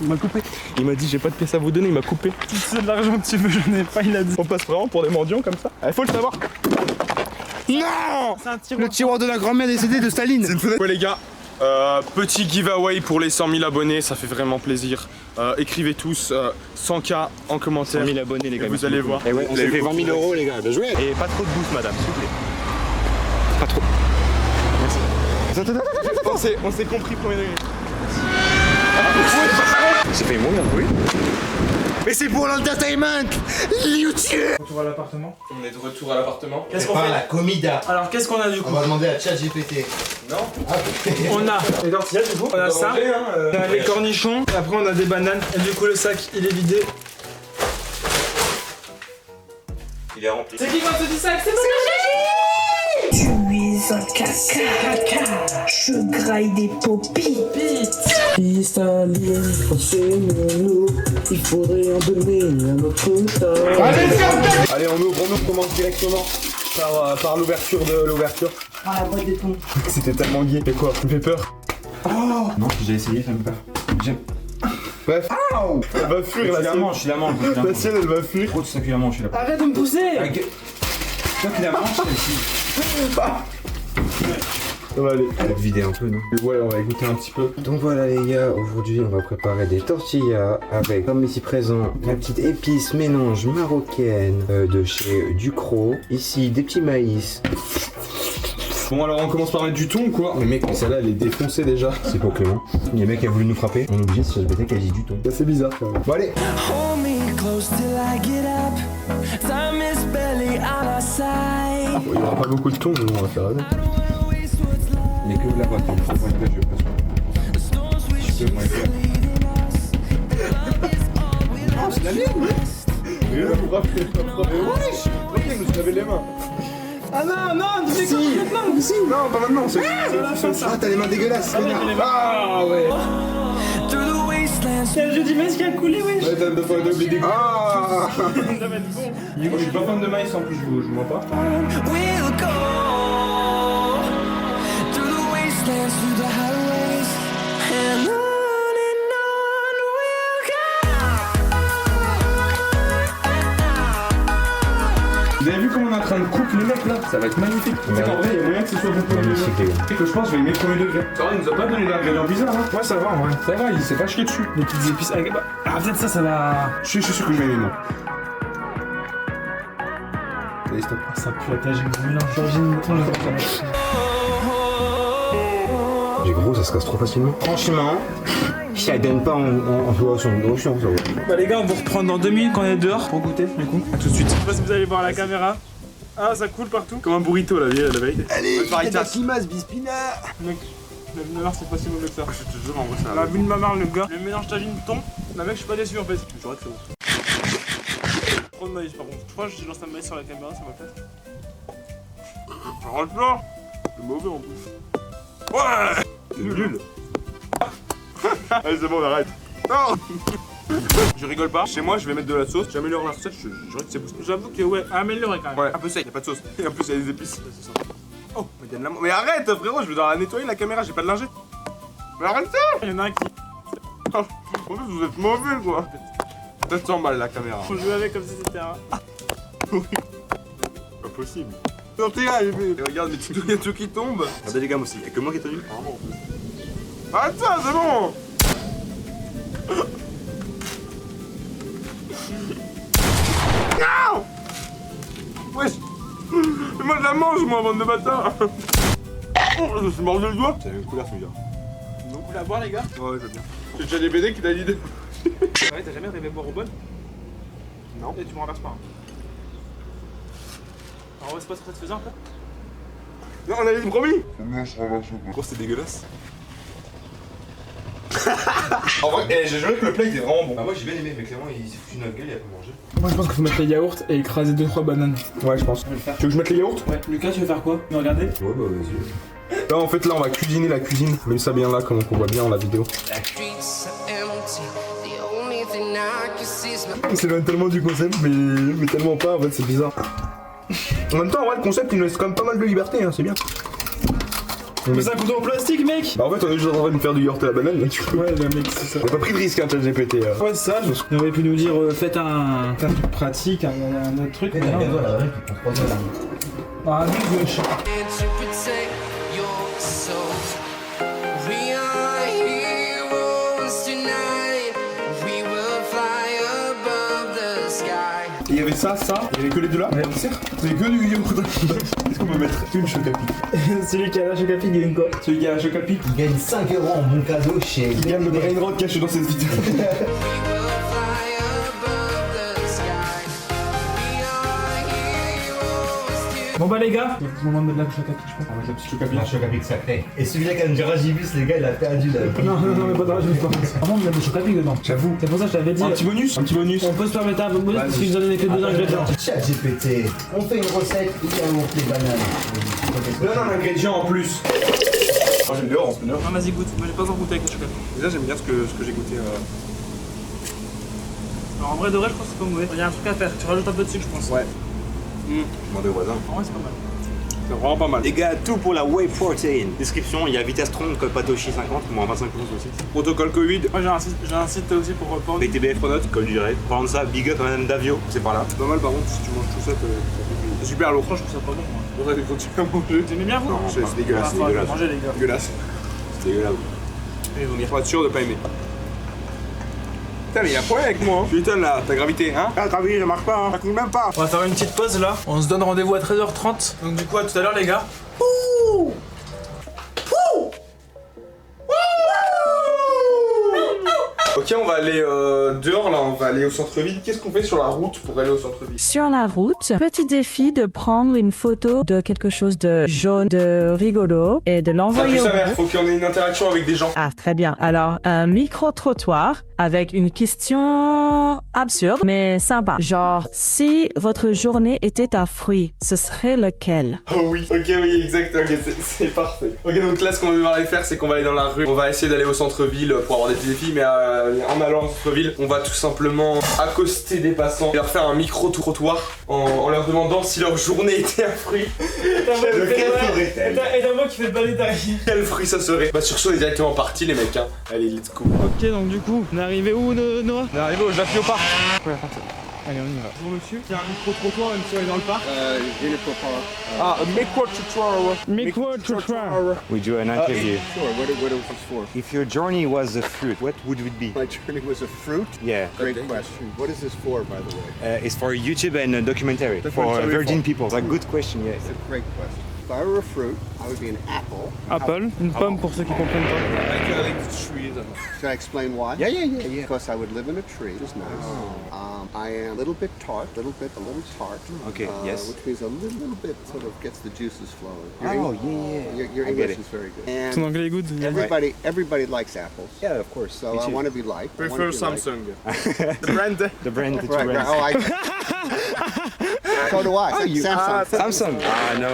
Il m'a dit, j'ai pas de pièces à vous donner, il m'a coupé. Si c'est de l'argent que tu veux, j'en ai pas, il a dit. On passe vraiment pour des mendiants comme ça? Il faut le savoir. Non! C'est un tiroir. Le tiroir de la grand-mère décédée de Staline. Ouais, les gars. Petit giveaway pour les 100 000 abonnés, ça fait vraiment plaisir. Écrivez tous 100K en commentaire. 100 000 abonnés, les gars. Vous allez voir. Et ouais, on s'est fait 20 000 €, les gars. Bien joué. Et pas trop de bouffe, madame, s'il vous plaît. Pas trop. Merci. On s'est compris, premier degré. J'ai failli mourir, oui. Mais c'est pour l'entertainment, YouTube. Retour à l'appartement. On est de retour à l'appartement. Qu'est-ce qu'on fait? La comida. Alors, qu'est-ce qu'on a du coup? On va demander à ChatGPT. Non? On a les tortillas du coup, on a ça, on a les cornichons, et après on a des bananes, et du coup le sac il est vidé. Il est rempli. C'est qui va te dire ça? C'est moi. Tu es un caca. Je graille des popis. Pistaline, enseigne-nous. Il faudrait en donner un autre temps. Allez, on ouvre, commence directement par l'ouverture de l'ouverture. Ah, la boîte de thon. C'était tellement gay. Et quoi? Tu me fais peur? Non, j'ai essayé, ça me peur. J'aime. Bref. Elle va fuir la sienne. Je suis la manche. La sienne, elle va fuir. Trop de ça, la manche, je suis là. Arrête de me pousser! Toi qui la manche, celle-ci. Ça va aller. On va vider un peu, non? Ouais, on va écouter un petit peu. Donc voilà les gars, aujourd'hui on va préparer des tortillas avec, comme ici présent, la petite épice mélange marocaine de chez Ducros. Ici des petits maïs. Bon alors on commence par mettre du thon ou quoi? Mais mec, celle-là elle est défoncée déjà. C'est pour Clément. Il y a un mec qui a voulu nous frapper. On est obligé de se répéter qu'elle dit du thon. C'est bizarre quand même. Bon allez. Bon, il n'y aura pas beaucoup de thon, mais on va faire avec. Mais que la boîte, je peux moi faire. Ah, c'est la mienne! Mais là, vous rappelez pas. Wesh! Ok, je me suis lavé les mains. Ah non, tu fais quoi maintenant? Si, non, pas maintenant, c'est Ah, t'as les mains dégueulasses. Ah ouais! C'est le jeu du maïs qui a coulé, wesh! Ouais, t'as oublié des. Ah! Moi, je suis pas fan de maïs en plus, je vois pas. Vous avez vu comment on est en train de couper les mecs là? Ça va être magnifique. C'est qu'en vrai, il y a moyen que ce soit beaucoup plus magnifique, les gars. Et que je pense que je vais les mettre premier degré. Ça va, il nous a pas donné d'ingrédients bizarres, hein? Ouais, ça va, ouais. Ça va, il s'est pas chié dessus. Les petites épices. Ah, peut-être ça va. Je suis sûr que je vais aimer, moi. Allez, stop. Ça pue la tagine, mélange J'ai gros, ça se casse trop facilement. Franchement, si elle donne pas en jouation de gauche, ça va. Bah les gars, on vous reprend dans 2 minutes quand on est dehors pour goûter du coup. A tout de suite. Je sais pas si vous allez voir la caméra. Ah, ça coule partout. Comme un burrito la veille. Allez, Kadakimas, Bispina. Donc, La vie de ma mère, c'est pas si mauvais que ça. Je te jure, en vrai, ça La vie de ma mère, le gars, le mélange tagine thon. La mec, je suis pas déçu en fait. Je dirais que c'est bon. Trop de maïs par contre. Je crois que j'ai lancé un maïs sur la caméra, ça m'a fait. Arrête là. C'est mauvais en plus. Ouais. C'est nul. Allez, c'est bon, on arrête. Non. Je rigole pas. Chez moi, je vais mettre de la sauce. J'améliore la recette, je dirais que c'est bon. J'avoue que ouais, amélioré quand même. Ouais, un peu sec, y'a pas de sauce. Et en plus, il y a des épices. Oh, mais donne la main. Mais arrête, frérot, je vais devoir la nettoyer la caméra, j'ai pas de lingette. Mais arrête ça. Il y en a un qui. En plus, vous êtes mauvais quoi. Ça te sent mal la caméra. Faut jouer avec comme si c'était un. Oui. Pas possible. Non, t'es là, et regarde, mais il y a tout qui tombe. Regardez les gars, moi aussi, y'a que moi qui ai tenu. Vraiment en plus. Arrête ça, c'est bon. Non. Wesh. Mais moi je la mange moi, bande de bâtards. Oh, je me suis mordu le doigt. C'est la même couleur celui-là. Donc vous la boire les gars? Ouais, j'aime bien. J'ai déjà des BD qui t'a l'idée. Ouais, t'as jamais rêvé boire au bol? Non. Et tu m'en renverses pas. Hein. Alors ouais, c'est pas satisfaisant en fait? Non, on avait promis. Gros, c'est dégueulasse. En vrai, j'ai joué avec le plat, il était vraiment bon. Ah, moi j'ai bien aimé, mais clairement il s'est foutu notre gueule, il a pas mangé. Moi je pense qu'il faut mettre les yaourts et écraser 2-3 bananes. Ouais, je pense. Tu veux que je mette les yaourts? Ouais. Lucas, tu veux faire quoi? Me regarder? Ouais, bah vas-y. Là, en fait, là, on va cuisiner la cuisine. Mets ça bien là, comme on voit bien dans la vidéo. On s'éloigne tellement du concept, mais tellement pas, en fait, c'est bizarre. En même temps, ouais, le concept, il nous laisse quand même pas mal de liberté, hein, c'est bien. Mais c'est un couteau en plastique, mec! Bah en fait on est juste en train de me faire du yaourt à la banane, là, tu vois. Ouais, le mec, c'est ça. On a pas pris de risque, hein, ChatGPT. Ouais, c'est ça. On aurait pu nous dire, faites un truc pratique, un autre truc. Mais non. Ah, nous, wesh. Il y avait ça, il y avait que les deux là. Ouais, on sert. Il y avait que du yaourt. Est-ce qu'on peut mettre une Chocapic? Celui qui a la Chocapic gagne quoi? Celui qui a la Chocapic, Il gagne 5 € en bon cadeau chez. Il gagne le brain rot caché dans cette vidéo. Bon bah les gars, c'est le moment de mettre la Chocapic, je pense. On va mettre la petite Chocapic. Un Chocapic sacré. Et celui-là qui a du Ragibus, les gars, il a perdu là. Non, mais pas de rage, je pense. Par contre, il y a des Chocapic dedans. J'avoue. C'est pour ça que je t'avais dit. Un petit bonus. On peut se permettre un peu de bonus parce qu'ils nous ont donné que 2 ingrédients. ChatGPT, on fait une recette, il y a les bananes. Donne un ingrédient en plus. Moi j'aime bien en ce Non, vas-y, goûte. Moi j'ai pas encore goûté avec la Chocapic. Déjà j'aime bien ce que j'ai goûté. Alors en vrai de vrai, je pense que c'est pas mauvais. Il y a un truc à faire. Tu rajoutes un peu de sucre, je pense. Ouais. Demandez aux voisins. En vrai, c'est pas mal. C'est vraiment pas mal. Les gars, tout pour la whey protein. Description, il y a Vitastron, code Patoshi 50, moins 25% aussi. Protocole Covid. Moi j'ai un site aussi pour reprendre. BTBF Pronote, code du direct. Parlant de ça, big up à Madame Davio, c'est par là. C'est pas mal par contre, si tu manges tout ça, c'est super lourd. Franchement, je trouve ça pas bon. Moi. C'est pour ça que tu continues à manger. Vous aimez bien vous? Non, c'est dégueulasse, c'est dégueulasse. Manger les gars. Dégueulasse. C'est dégueulasse. Et vous faut être sûr de pas aimer. Putain, mais il y a un problème avec moi. Tu étonnes là, ta gravité, hein? Ah, ta gravité, ça marche pas, hein? Ça coûte même pas. On va faire une petite pause là. On se donne rendez-vous à 13h30. Donc du coup, à tout à l'heure les gars. Ouh! Ouh! Ok, on va aller dehors là, on va aller au centre-ville. Qu'est-ce qu'on fait sur la route pour aller au centre-ville? Sur la route, petit défi de prendre une photo de quelque chose de jaune, de rigolo et de Ça l'envoyer pue au sa mère, groupe. faut qu'on ait une interaction avec des gens. Ah, très bien. Alors, un micro-trottoir avec une question absurde, mais sympa. Genre, si votre journée était un fruit, ce serait lequel? Oh oui, ok, oui, exact, ok, c'est parfait. Ok, donc là, ce qu'on va devoir aller faire, c'est qu'on va aller dans la rue. On va essayer d'aller au centre-ville pour avoir des petits défis, mais en allant au centre-ville, on va tout simplement accoster des passants et leur faire un micro-trottoir en leur demandant si leur journée était un fruit. Lequel serait-elle? Et d'un mot qui fait le balai derrière. Quel fruit ça serait? Bah sur ce, on est directement parti les mecs, hein. Allez, let's go. Ok, donc du coup, on est arrivé où, Noah? On est arrivé au Japio Park. Ouais, allez, on y va. Bonjour monsieur, il y a un micro-trottoir même si on est dans le parc. Ah, micro-trottoir. Micro-trottoir. We do an interview. Sure, what was this for? If your journey was a fruit, what would it be? My journey was a fruit? Yeah. Great question. What is this for, by the way? It's for YouTube and a documentary. For Documentary virgin for- people. It's a good question, yeah. It's a great question. If I were a fruit, I would be an apple. Apple, une pomme pour ceux qui comprennent pas. Should I explain why? Yeah. Because I would live in a tree. It's nice. I am a little bit tart, a little tart. Okay, yes. Which means a little bit sort of gets the juices flowing. Your I get English it. is very good. Ton And anglais est good. everybody likes apples. Yeah, of course. So Me I too. want to be liked. I Prefer wanna be liked. Samsung. The brand. The brand, the two Right, brands. right. Oh, so do I. Samsung. Samsung. Ah, no.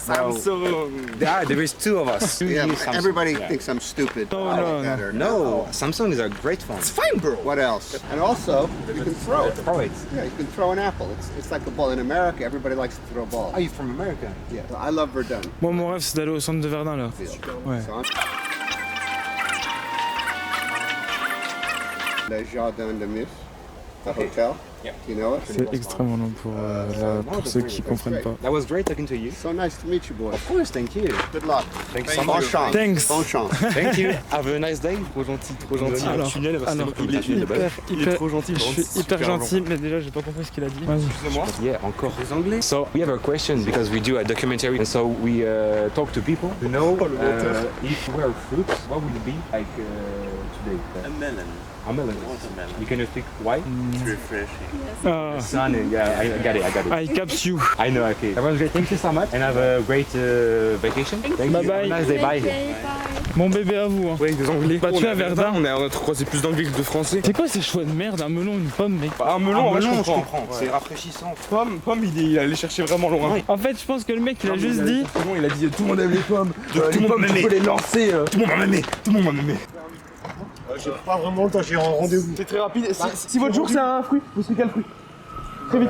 Samsung. There is two of us. Yeah, You but Samsung. everybody Yeah. thinks I'm stupid. No, I no, like that or No, Samsung is a great phone. It's fine, bro. What else? And also, you can throw it. Throw it. Yeah, you can throw an apple. It's like a ball. In America, everybody likes to throw balls. Are you from America? Yeah, I love Verdun. Moi, mon rêve, c'est d'aller au centre de Verdun là. Ouais. So Le Jardin de Mus, the hotel. Yeah. You know it? C'est extrêmement long pour ceux qui comprennent pas. That was great talking to you. So nice to meet you, boy. Of course, thank you. Good luck. Thank you so Bonne much. chance. Thanks. Bonne chance. Thank you. Have a nice day. Trop gentil, trop gentil. Alors, Tunnel, parce que il est hyper trop gentil. Je suis hyper gentil, mais déjà j'ai pas compris ce qu'il a dit. Excusez-moi. Yeah, encore des anglais. So we have a question because we do a documentary, and so we talk to people to know if you were a fruit, what would it be like today? A melon. A melon. Watermelon. You can speak why? It's refreshing. Sun, yeah, I got it. I caps you. I know, okay. That was great. Thank you so much, and have a great vacation. Thank Bye you. bye. Have a nice day. Bye. Mon bébé à vous. Hein. Ouais, avec des anglais. Bah, tu es à Verdun. On a croisé plus d'anglais que de français. C'est quoi ces choix de merde? Un melon, une pomme, mec. Un melon, en vrai, je je comprends. comprends. C'est rafraîchissant. Pomme, il est allé chercher vraiment loin. En fait, je pense que le mec, il a juste dit. Il a dit tout le monde aime les pommes. Tout le monde peut les lancer. Tout le monde m'a aimé. Tout le monde m'a aimé. J'ai pas vraiment le temps, j'ai un rendez-vous. C'est très rapide. Si votre jour c'est un fruit, vous savez quel fruit? Très vite.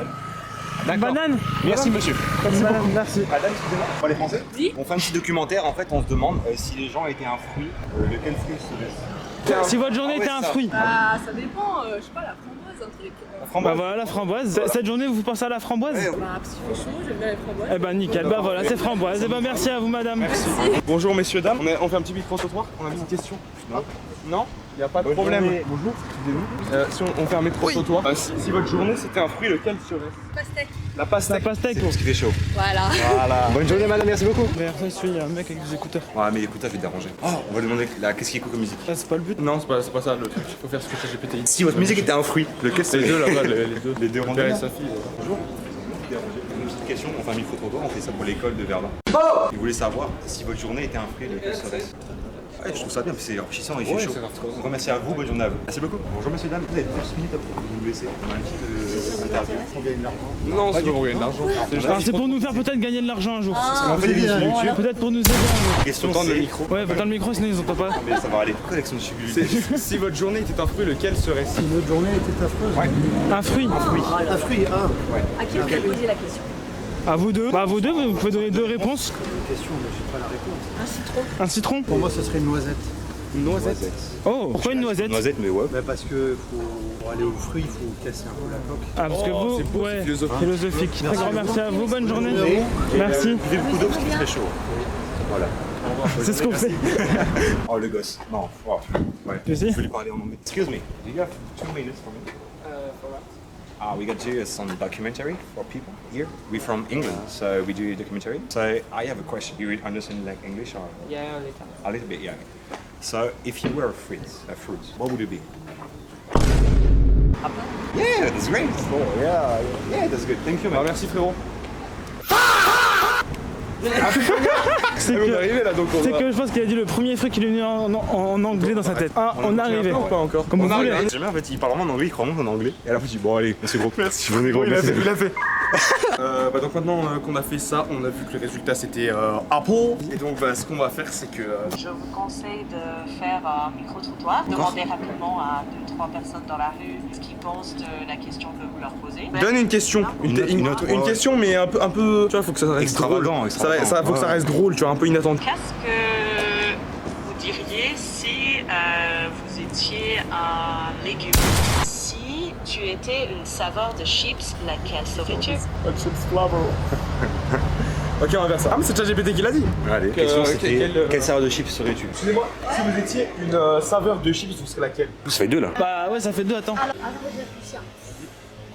Banane. Merci monsieur. Banane, merci. Madame, excusez-moi. On les Français? Oui. On fait un petit documentaire. En fait, on se demande si les gens étaient un fruit, lequel fruit serait-ce? Si votre journée était un fruit. Ah, ça dépend, je sais pas, la framboise, un truc. Bah voilà, la framboise. Cette journée, vous pensez à la framboise? Bah, parce qu'il fait chaud, j'aime bien les framboises. Eh ben nickel, bah voilà, c'est framboise. Eh ben merci à vous, madame. Merci. Bonjour messieurs, dames. On fait un petit micro-trottoir. On a une question. Non? Il n'y a pas de problème. Bonjour, excusez-vous. Si on fait un micro-trottoir, si votre journée c'était un fruit, lequel serait? Pastèque. La pastèque. La pastèque. Parce qu'il fait chaud. Voilà. Voilà. Bonne journée madame, merci beaucoup. Derrière ça, il y a un mec avec des écouteurs. Ouais, mais écoute, je vais te déranger. Oh, on va lui demander qu'est-ce qu'il écoute comme musique. Ça, c'est pas le but. Non, c'est pas ça le truc. Faut faire ce que ChatGPT dit. Si votre musique était un fruit, lequel serait? Les deux là-bas, les deux. Les deux Mon père et rondeurs. sa fille. Bonjour. Une petite question, on fait un micro-trottoir, on fait ça pour l'école de Verdun. Il voulait savoir si votre journée était un fruit, lequel serait-ce? Ouais, je trouve ça bien, c'est enrichissant et il fait chaud. Donc merci à vous, bonne journée à vous. Merci beaucoup. Bonjour messieurs, dames. Vous avez 10 minutes pour vous laisser. On a un petit interview. On gagne de l'argent. Non, c'est pas pour gagner de l'argent. C'est pour nous faire peut-être gagner de l'argent un jour. On fait des vidéos sur YouTube. Peut-être pour nous aider un jour. Question, Faut tendre c'est... le micro. Ouais, dans le micro, sinon ils entendent pas. Mais ça va aller. Collection de subtilité. Si votre journée était un fruit, lequel serait-ce? Notre journée était affreuse. Un fruit. Un fruit, À qui vous avez posé la question? À vous deux. Bah à vous deux, vous pouvez donner deux réponses. Une question, mais j'ai pas la réponse. Un citron. Un citron. Pour moi, ce serait une noisette. Une noisette. Oh, pourquoi une noisette? Noisette, mais ouais. Bah parce que pour aller au fruit, il faut casser un peu la coque. Ah, parce que Oh, c'est vous, beau, ouais, c'est philosophique. philosophique. Très grand merci à vous, bonne journée. Merci. Buvez beaucoup d'eau parce qu'il fait très chaud. Voilà. C'est ce qu'on fait. Oh le gosse. Non. Oh. Ouais. Tu sais? Je vais lui parler en anglais. Excuse me. Do you have 2 minutes for me? We got to do some documentary for people here. We're from England, so we do documentary. So I have a question. You understand like English or? Yeah, a little. A little bit, yeah. So if you were a fruit, what would it be? Apple? Yeah, that's great. Oh, yeah, that's good. Thank you, man. Merci frérot. C'est On est arrivé là donc on va... que je pense qu'il a dit le premier fruit qui lui est venu en anglais dans sa tête. Ah, on est arrivé. Pas encore. Comme vous voulez. J'aime bien en fait, il parle vraiment en anglais, il croit vraiment en anglais. Et à la fin, je dis bon, allez, c'est gros. Merci. Il a fait. Donc maintenant qu'on a fait ça, on a vu que le résultat c'était Apple. Et donc ce qu'on va faire c'est que... Je vous conseille de faire un micro-trottoir. Demandez rapidement à 2-3 personnes dans la rue ce qu'ils pensent de la question que vous leur posez. Donne une question. Une question mais un peu... Tu vois, faut que ça reste extravagant. drôle. Ça faut que ça reste drôle, tu vois, un peu inattendu. Qu'est-ce que vous diriez si vous étiez un légume? Si tu étais une saveur de chips, laquelle serais-tu? Chips flavor. Ok, on va faire ça. Ah mais c'est ChatGPT qui l'a dit. Allez, question c'était quelle saveur de chips serais-tu? Excusez-moi, si vous étiez une saveur de chips, vous serez laquelle? Ça fait 2 là. Bah ouais, ça fait 2, attends. Alors je réfléchis.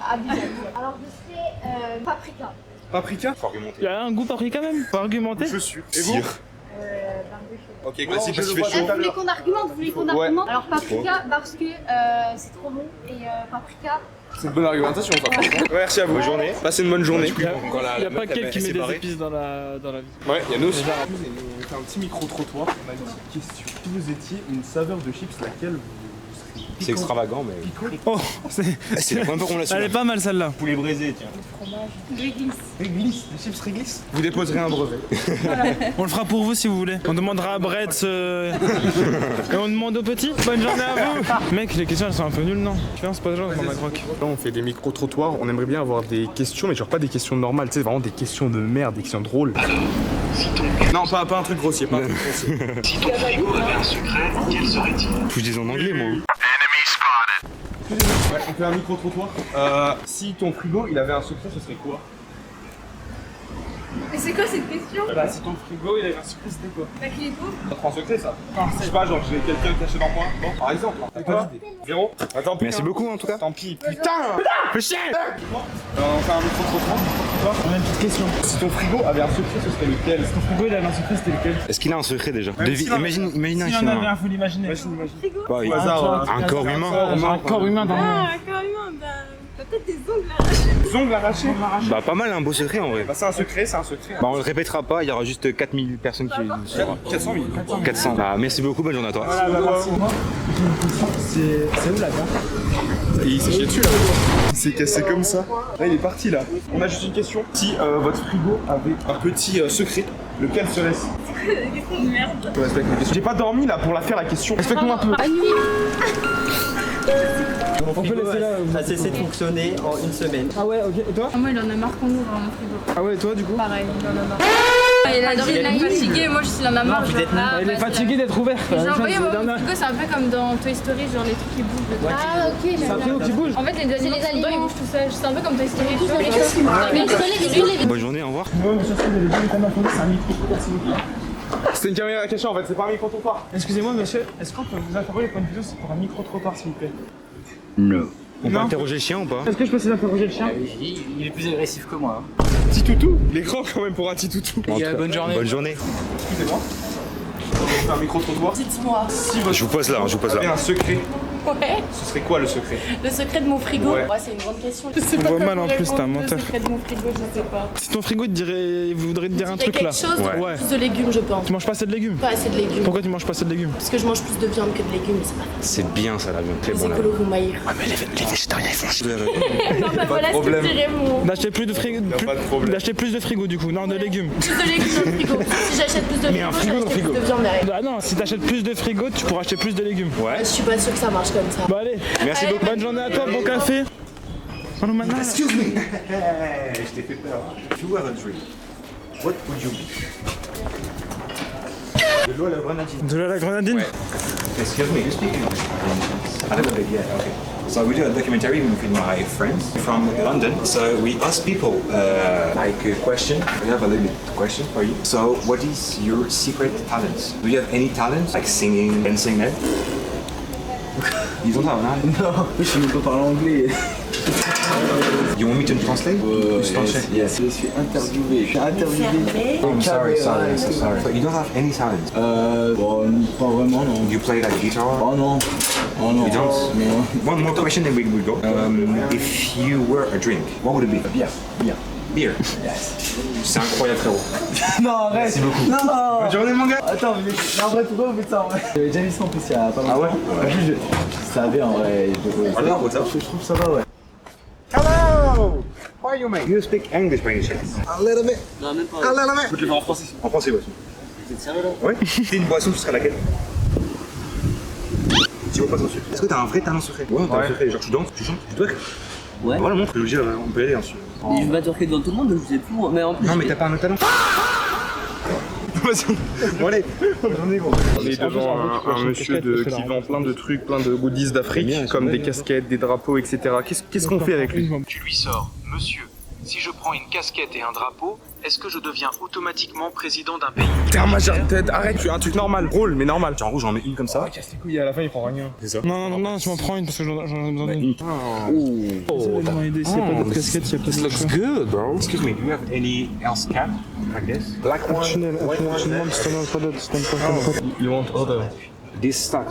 Alors je serais paprika. Paprika? Faut argumenter. Il y a un goût paprika même. Faut argumenter. Je suis. Et vous? Ok, classique parce qu'il fait chaud. Vous voulez qu'on argumente? Vous voulez qu'on argumente? Alors paprika parce que c'est trop bon et paprika. C'est une bonne argumentation ça. Merci à vous. Bonne journée. Passez une bonne journée. Il n'y a pas quelqu'un qui met des épices dans la vie. Ouais, il y a nous aussi. On fait un petit micro-trottoir. On a une petite question. Si vous étiez une saveur de chips, laquelle vous seriez? C'est extravagant, mais. Oh, c'est la première fois qu'on l'a su. Elle est pas mal celle-là. Poulet braisé, tiens. Fromage. Réglisse. Réglisse, des chips réglisse. Vous déposerez un brevet. On le fera pour vous si vous voulez. On demandera à Brett et on demande aux petits. Bonne journée à vous. Mec, les questions elles sont un peu nulles, non? Tu vois, on se pose genre dans la croque. Là, on fait des micro-trottoirs. On aimerait bien avoir des questions, mais genre pas des questions normales, tu sais, vraiment des questions de merde, des questions drôles. Non, pas un truc grossier, pas un truc grossier. Si ton frigo avait un secret, quel serait-il? Je dis en anglais, moi. Ouais, on fait un micro-trottoir. Si ton frigo il avait un secret, ce serait quoi? Mais c'est quoi cette question? Bah, si ton frigo il avait un secret, c'était quoi? Bah qu'il est beau. Ça te rend secret ça? Je sais pas, genre j'ai quelqu'un caché dans moi. Bon, par exemple, c'est quoi? Véro? Attends, Merci beaucoup en tout cas. Tant pis, putain! Fais chier! On fait un micro-trottoir. On a une petite question. Si ton frigo avait un secret, ce serait lequel? Si ton frigo il avait un secret, c'était lequel? Est-ce qu'il a un secret déjà? Imagine un S'il y en avait un, faut l'imaginer. Bah, Au hasard, un corps humain. Un corps humain dans le. Ah, un corps humain, bah peut-être des ongles arrachés. Des ongles arrachés? Bah, pas mal, un beau secret en vrai. Bah, c'est un secret, c'est un secret. Bah, on le répétera pas, il y aura juste 4000 personnes qui le sauront. 400 000. 400. Bah, merci beaucoup, bonne journée à toi. Voilà, bah, C'est où la gare? Il s'est chié dessus là. Il s'est cassé comme ça. Là il est parti là. On a juste une question. Si votre frigo avait un petit secret, lequel serait-ce? Question de merde. Je respecte mes questions. J'ai pas dormi là pour la faire la question. Respecte-moi un peu. À nuit. On peut laisser là. Ça a cessé de fonctionner en une semaine. Ah ouais, ok. Et toi? Moi il en a marre qu'on ouvre mon frigo. Ah ouais, et toi du coup? Pareil, il en a marre. Il a dit qu'il est fatigué, moi je suis en a marre. Il est fatigué d'être ouvert. J'ai envoyé mon frigo, c'est un peu comme dans Toy Story, genre les trucs qui bougent. Ah ok, C'est un frigo qui bouge. En fait les aliments ils bougent tout seuls, c'est un peu comme Toy Story. Tu vois. Bonne journée, au revoir. Ouais, mais surtout, vous avez bien entendu, c'est un micro-trottoir, s'il vous plaît. C'est une caméra cachée en fait, c'est pas un micro-trottoir. Excusez-moi, monsieur, est-ce qu'on peut vous interroger pour une question? C'est pour un micro-trottoir, s'il vous plaît. Non. On peut interroger le chien ou pas? Est-ce que je peux essayer d'interroger le chien? Il est plus agressif que moi. Petit toutou. Il est grand quand même pour un petit toutou. Bonne journée. Bonne journée. Excusez-moi. On fait un micro-trottoir. Dites-moi. Si votre Je vous pose là, je vous pose avait là. un secret, Ouais. ce serait quoi le secret? Le secret de mon frigo. Ouais. Ouais, c'est une grande question. Je sais On pas voit comment mal en plus, répondre. t'es un menteur. Le secret de mon frigo, je sais pas. Si ton frigo il voudrait te dire un Il y a truc là. quelque chose, Ouais. plus de légumes, je pense. Tu manges pas assez de légumes? Pas assez de légumes. Pourquoi tu manges pas assez de légumes? Parce que je mange plus de viande que de légumes, mais c'est pas C'est bien ça la viande, très les bon la écolos viande. vont m'haïr. Ouais, mais les végétariens ils font chier. Non, bah voilà ce que dirait mon. D'acheter plus de frigo. pas de problème. D'acheter plus de frigo du coup, non de légumes. Plus de légumes dans le frigo. Si j'achète plus de Mais un légumes, frigo dans le j'achète frigo. plus de viande derrière. Ah non, si t'achètes plus de frigo, tu pourras acheter plus de légumes. Ouais. Je suis pas sûre que ça marche comme ça. Bah allez, Merci beaucoup. bonne journée à toi, bon café. Allô maintenant. Excuse me. Je t'ai fait peur. If you were a drink, what would you be? De l'eau à la grenadine. De la grenadine? Excuse me, you speak English? A little bit, yeah, okay. So we do a documentary with my friends from London. So we ask people like a question. We have a little bit question for you. So what is your secret talent? Do you have any talent like singing, dancing, man? Ils ont ça, hein? Non, je sais même pas parler anglais. You want me to translate? Yes. Je suis interviewé. I'm sorry. So you don't have any talent? Bon, pas vraiment, non. You play like guitar? Oh non. Oh non. You don't? Non. One more question and we will go. If you were a drink, what would it be? Bière. Beer. Yes. C'est incroyable frérot. Non, arrête. Merci beaucoup. Non. Bonne journée mon gars. Attends, mais en vrai, pourquoi vous faites ça en vrai? J'avais déjà vu ça en plus il y a pas longtemps. Ah ouais? Ça va bien en vrai. Alors, what's up? Je trouve ça va, ouais. Hello! How are you mate? You speak English by any chance? A little bit. Non, même pas. A little bit. Je peux te le faire en français. En français, ouais. Vous êtes sérieux là? Ouais. C'est une boisson, ce serait laquelle? Tu vois pas ton secret. Est-ce que t'as un vrai talent secret? Ouais, t'as un secret. Genre tu danses, tu chantes, tu twerk. Ouais. Voilà, montre, je veux dire, on peut y aller ensuite. Et je vais twerker devant tout le monde, donc je sais plus. Mais en plus. Non, mais t'as pas un autre talent. Bon allez, j'en ai gros. On est devant un monsieur qui vend plein de trucs, plein de goodies d'Afrique, comme des casquettes, des drapeaux, etc. Qu'est-ce qu'on fait avec lui? Tu lui sors, monsieur, Si je prends une casquette et un drapeau, est-ce que je deviens automatiquement président d'un pays? T'es un majeur tête, arrête, tu as un truc normal, drôle mais normal. En rouge, j'en mets une comme ça. Casse les couilles, à la fin il prend rien. C'est ça. Non, tu m'en prends une parce que j'en ai besoin d'une. S'il n'y a pas d'autre casquette, il n'y a pas de Looks good, bro. Excuse me, do you have any else cap like this? Black one. Tu demandes si t'en as pas d'autre, si t'en as pas. You want other? This sucks.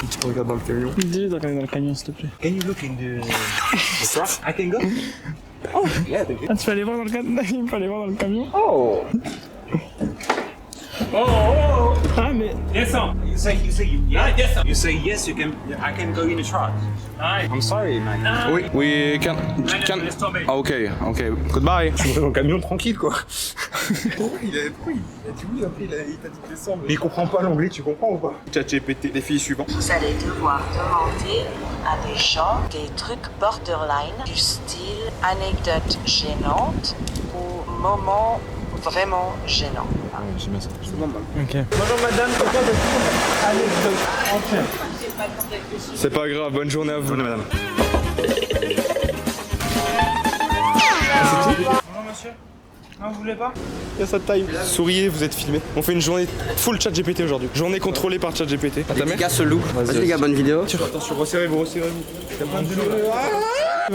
Tu peux regarder dans le camion. Dis-le de regarder dans le camion, s'il te plaît. Can you look in the truck? I can go. Oh. Yeah, Ah, tu peux aller voir dans le camion. Il faut aller voir dans le camion. Oh. Ah, mais. Descends. You say yeah. Descends. You say yes, you can. I can go in the truck. I'm sorry, man. Oui, can. Ah, ok. Goodbye. Je suis dans le camion tranquille, quoi. Pourquoi il a dit oui, après il t'a dit descendre. Mais il comprend pas l'anglais, tu comprends ou pas? ChatGPT, les filles suivantes. Vous allez devoir demander à des gens des trucs borderline du style anecdote gênante ou moment vraiment gênant. J'aime bien ça. C'est bon, ok. Bonjour madame, pourquoi votre anecdote entière? C'est pas grave, bonne journée à vous. Bonne madame. Bonjour monsieur. Non, vous voulez pas? Il y a sa taille. Souriez, vous êtes filmé. On fait une journée full ChatGPT aujourd'hui. Journée contrôlée par ChatGPT. Les petits gars se louent. Vas-y les gars, bonne vidéo. Attention, resserrez-vous. Eh,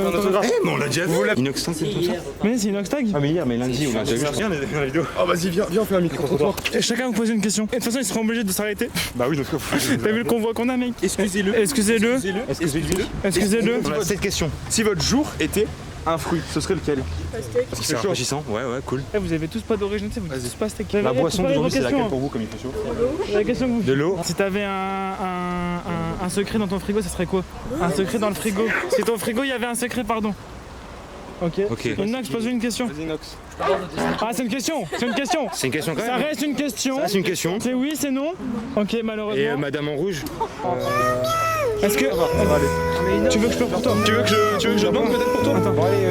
mais on l'a déjà vu. Inoxtag, c'est tout ça? Mais c'est Inoxtag. Ah, mais hier, mais lundi, on l'a déjà vu. Viens, on a fait la vidéo. Oh, vas-y, viens, on fait un micro-trottoir. Et chacun vous pose une question. Et de toute façon, ils seront obligés de s'arrêter. Bah oui, donc t'as vu le convoi qu'on a, mec? Excusez-le. Excusez-le. Cette question. Si votre jour était un fruit, ce serait lequel? Parce que c'est rafraîchissant. Ouais, cool. Eh, vous avez tous pas d'originalité, vous dites tous pas steak. La boisson d'aujourd'hui, c'est laquelle pour vous, comme il fait chaud? La question que vous. De l'eau. Si t'avais un secret dans ton frigo, ça serait quoi? Un secret dans le frigo. Si ton frigo, il y avait un secret, pardon. Ok. Inox, pose une question. Vas-y, Inox. Ah, c'est une question. C'est une question. C'est une question quand même. Ça reste une question. Ça reste une question. C'est oui, c'est non. Ok, malheureusement. Et madame en rouge. Est-ce que. Tu veux que je pleure pour toi? Tu veux que je banque peut-être pour toi? Attends. Bon, allez,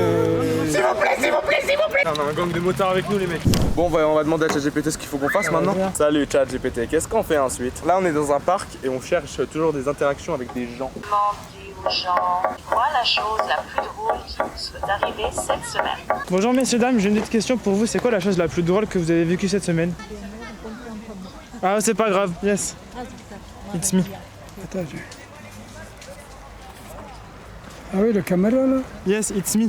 S'il vous plaît. On a un gang de motards avec nous, les mecs. Bon, on va demander à ChatGPT ce qu'il faut qu'on fasse maintenant. Salut ChatGPT, qu'est-ce qu'on fait ensuite? Là, on est dans un parc et on cherche toujours des interactions avec des gens. Demandez aux gens quoi la chose la plus drôle qui vous soit arrivée cette semaine. Bonjour messieurs, dames, j'ai une petite question pour vous. C'est quoi la chose la plus drôle que vous avez vécue cette semaine? Ah, c'est pas grave, yes. It's me. Attends, Ah oui, la caméra là? Yes, it's me.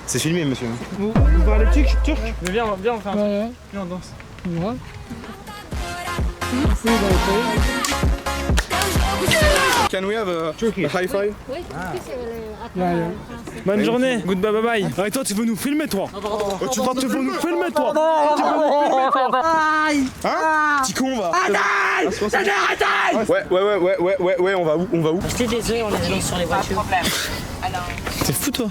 C'est filmé, monsieur. Vous parlez turc? Mais viens, on fait un truc. Ouais. Viens, on danse. Ouais. Can we have a high five? Oui, Bonne journée, goodbye, bye bye. Et toi, tu veux nous filmer, toi? Tu veux nous filmer, toi? Hein? Petit con, va. Ouais, on va où? Acheter des œufs, on les met sur les voitures. Pas de problème. Alors, t'es fou, toi?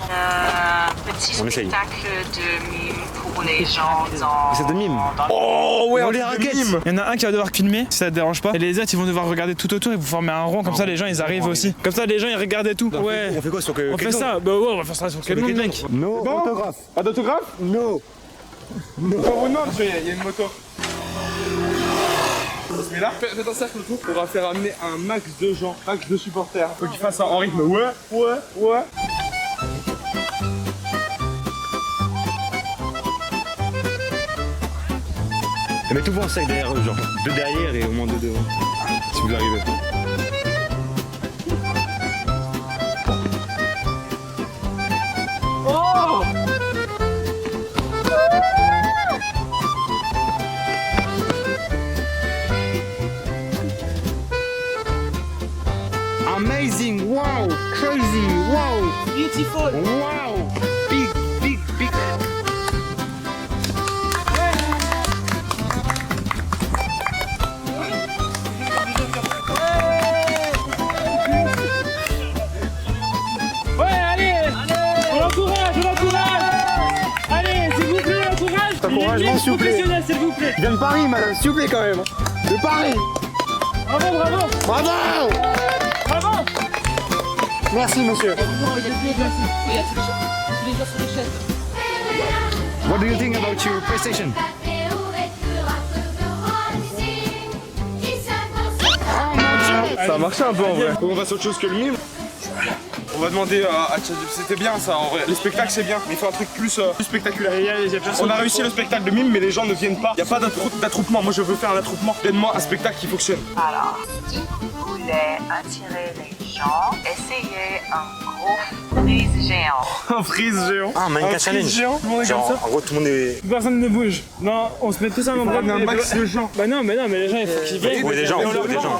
petit spectacle de mime pour les gens dans... C'est de mime. Oh ouais, on les raquettes. Il y en a un qui va devoir filmer, si ça te dérange pas. Et les autres, ils vont devoir regarder tout autour et vous former un rond, comme ça les gens ils arrivent aussi. Comme ça les gens ils regardent tout. Ouais. On fait quoi sur que On fait ça. Bah ouais, on va faire ça sur quel nom, mec? No autographe. Pas d'autographe? No. On vous demande, il y a une moto. Mais là, faites un cercle autour. On va faire amener un max de gens, max de supporters. Faut qu'ils fassent ça en rythme. Ouais. Et mettez-vous en sac derrière eux, genre 2 derrière et au moins 2 devant. Si vous arrivez. Oh! Amazing, wow, crazy, wow, Beautiful. wow, big. Ouais, allez! On l'encourage! Allez, s'il vous plaît, encourage! Encouragement, s'il vous plaît. Professionnel, s'il vous plaît! Il vient de Paris, madame, s'il vous plaît, quand même. De Paris. Bravo! Merci, monsieur. What do you think about your PlayStation? Ça a marché un peu en vrai. Faut qu'on fasse autre chose que le mime. On va demander à ChatGPT, c'était bien ça en vrai. Les spectacles c'est bien, mais il faut un truc plus spectaculaire. On a réussi le spectacle de mime, mais les gens ne viennent pas. Il n'y a pas d'attroupement. Moi je veux faire un attroupement. Donne-moi un spectacle qui fonctionne. Alors, si vous voulez attirer les gens, essayez un gros freeze géant. Un freeze géant. Ah, un Minecraft challenge. Géant. Tout le monde est Genre, comme ça. en gros, tout le monde est. Personne ne bouge. Non, on se met tous à un endroit. Un max de gens. Bah non, mais les gens il faut qu'ils viennent. Oui, des gens, des gens.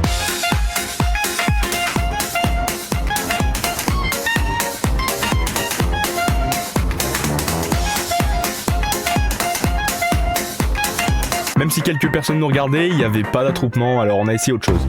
Même si quelques personnes nous regardaient, il n'y avait pas d'attroupement, alors on a essayé autre chose.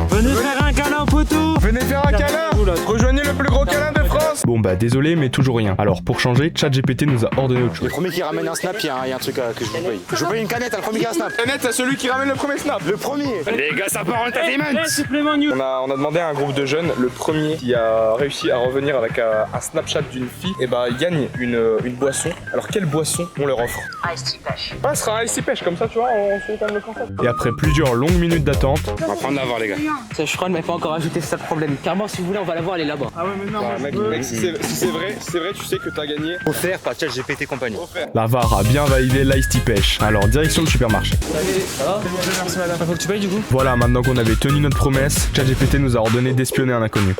Venez faire un câlin, poteau. Venez faire un câlin. Rejoignez le plus gros câlin de France. Bon bah désolé, mais toujours rien. Alors pour changer, ChatGPT nous a ordonné autre chose. Le premier qui ramène un snap, il y a un truc que je vous paye. Je vous paye une canette, le premier qui a un snap. Canette, c'est celui qui ramène le premier snap. Le premier. Les gars, ça part en entertainment. Supplément news. On a demandé à un groupe de jeunes, le premier qui a réussi à revenir avec un Snapchat d'une fille, et bah il gagne une boisson. Alors quelle boisson on leur offre? Ice tea pêche. Ouais, ce sera un ici pêche, comme ça tu vois, on fait quand même le concept. Et après plusieurs longues minutes d'attente, on va prendre l'avoir les gars. Ça, je crois, ne m'a pas encore ajouté, c'est ça le problème. Carrément, si vous voulez, on va la voir, elle est là-bas. Ah ouais, mais non, mec, si c'est vrai, tu sais que t'as gagné. Offert par ChatGPT compagnie. La VAR a bien validé l'ice tea pêche. Alors direction le supermarché. Salut, ça va? Merci madame. Faut que tu payes du coup? Voilà, maintenant qu'on avait tenu notre promesse, ChatGPT nous a ordonné d'espionner un inconnu.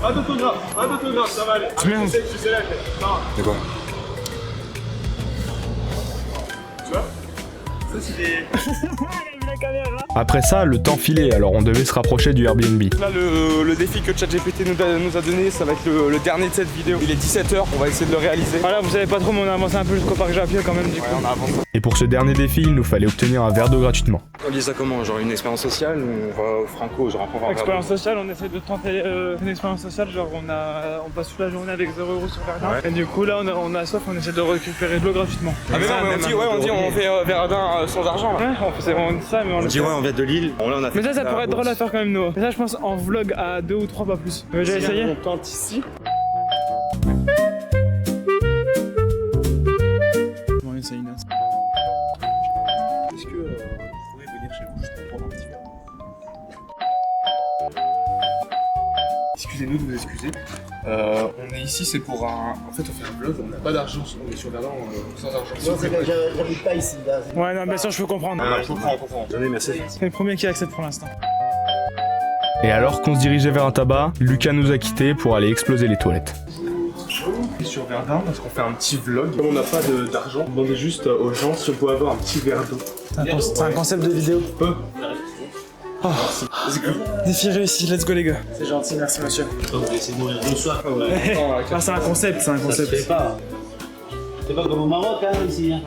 Pas d'autographe, ça va aller. Merde. Tu sais la tête. De quoi? Tu vois? Ça c'est des... Après ça, le temps filait, alors on devait se rapprocher du Airbnb. Là, le défi que ChatGPT nous a donné, ça va être le dernier de cette vidéo. Il est 17h, on va essayer de le réaliser. Voilà, vous savez pas trop, mais on a avancé un peu jusqu'au parc Jappier quand même, du coup. On a avancé. Et pour ce dernier défi, il nous fallait obtenir un verre d'eau gratuitement. On dit ça comment? Genre une expérience sociale ou on va au Franco, genre on va expérience sociale, on essaie de tenter une expérience sociale, genre on passe toute la journée avec 0 € sur Verdun. Ouais. Et du coup là on a soif, on essaie de récupérer de l'eau gratuitement. Ah mais non, on fait Verdun sans argent là. Ouais, on dit ça, mais on dit ouais, on vient de Lille. Bon, là, on a fait mais ça pourrait être drôle à faire quand même nous. Mais ça je pense en vlog à 2 ou 3 pas plus. J'ai essayé. On tente ici. Bon, c'est une as. Est-ce que vous pourriez venir chez vous juste pour prendre un petit verre? Excusez-nous de vous excuser. On est ici, c'est pour un... En fait, on fait un vlog, on n'a pas d'argent, on est sur Verdun sans argent. Non, c'est que j'habite pas ici. Là. Ouais, non, bien sûr, je peux comprendre. Je comprends. Donnez, merci. C'est le premier qui accepte pour l'instant. Et alors qu'on se dirigeait vers un tabac, Lucas nous a quittés pour aller exploser les toilettes. On est sur Verdun parce qu'on fait un petit vlog. Comme on n'a pas d'argent, on demandait juste aux gens si on pouvait avoir un petit verre d'eau. C'est un concept de vidéo. Oh. Défi réussi, let's go les gars. C'est gentil, merci monsieur. Donc vous laissez mourir de soif. Ah, c'est un concept, Ça se fait pas. C'est pas comme au Maroc hein, ici. Hein.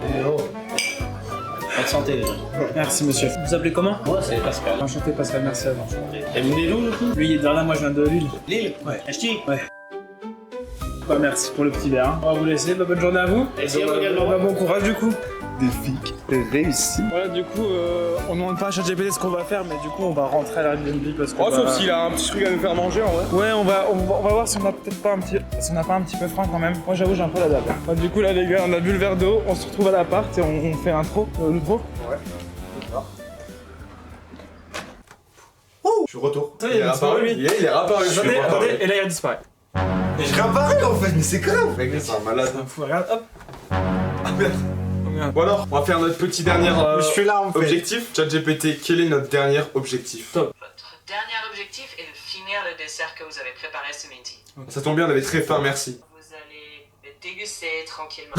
Bonne santé déjà. Merci monsieur. Vous vous appelez comment? Moi c'est Pascal. Enchanté Pascal, merci à vous. Et vous venez d'où du coup? Lui il est de Verdun, moi je viens de Lille. Lille? Ouais. Ch'ti? Ouais. Bah merci pour le petit verre. Hein. On va vous laisser, bonne journée à vous. Et si vous également. Bon courage du coup. Défi réussi. Voilà, du coup, on ne demande pas à ChatGPT ce qu'on va faire, mais du coup, on va rentrer à l'Airbnb parce que. Oh, sauf s'il a un petit truc à nous faire manger en vrai. Ouais, on va voir si on a peut-être pas un petit. Si on n'a pas un petit peu faim quand même. Moi, j'avoue, j'ai un peu la dalle. Bah, du coup, là, les gars, on a bu le verre d'eau, on se retrouve à l'appart et on fait l'intro. L'outro. Ouais. Je suis retour. Ça, il est réapparu. Il est réapparu. Attendez, et là, il a disparu. Mais je réapparais en fait, mais c'est grave. Mec, c'est un malade. Regarde, hop. Ah merde. Bon alors, on va faire notre petit dernier je suis là, en fait. objectif. ChatGPT, quel est notre dernier objectif? Votre dernier objectif est de finir le dessert que vous avez préparé ce midi. Ça tombe bien, on avait très faim, merci. Vous allez le déguster tranquillement.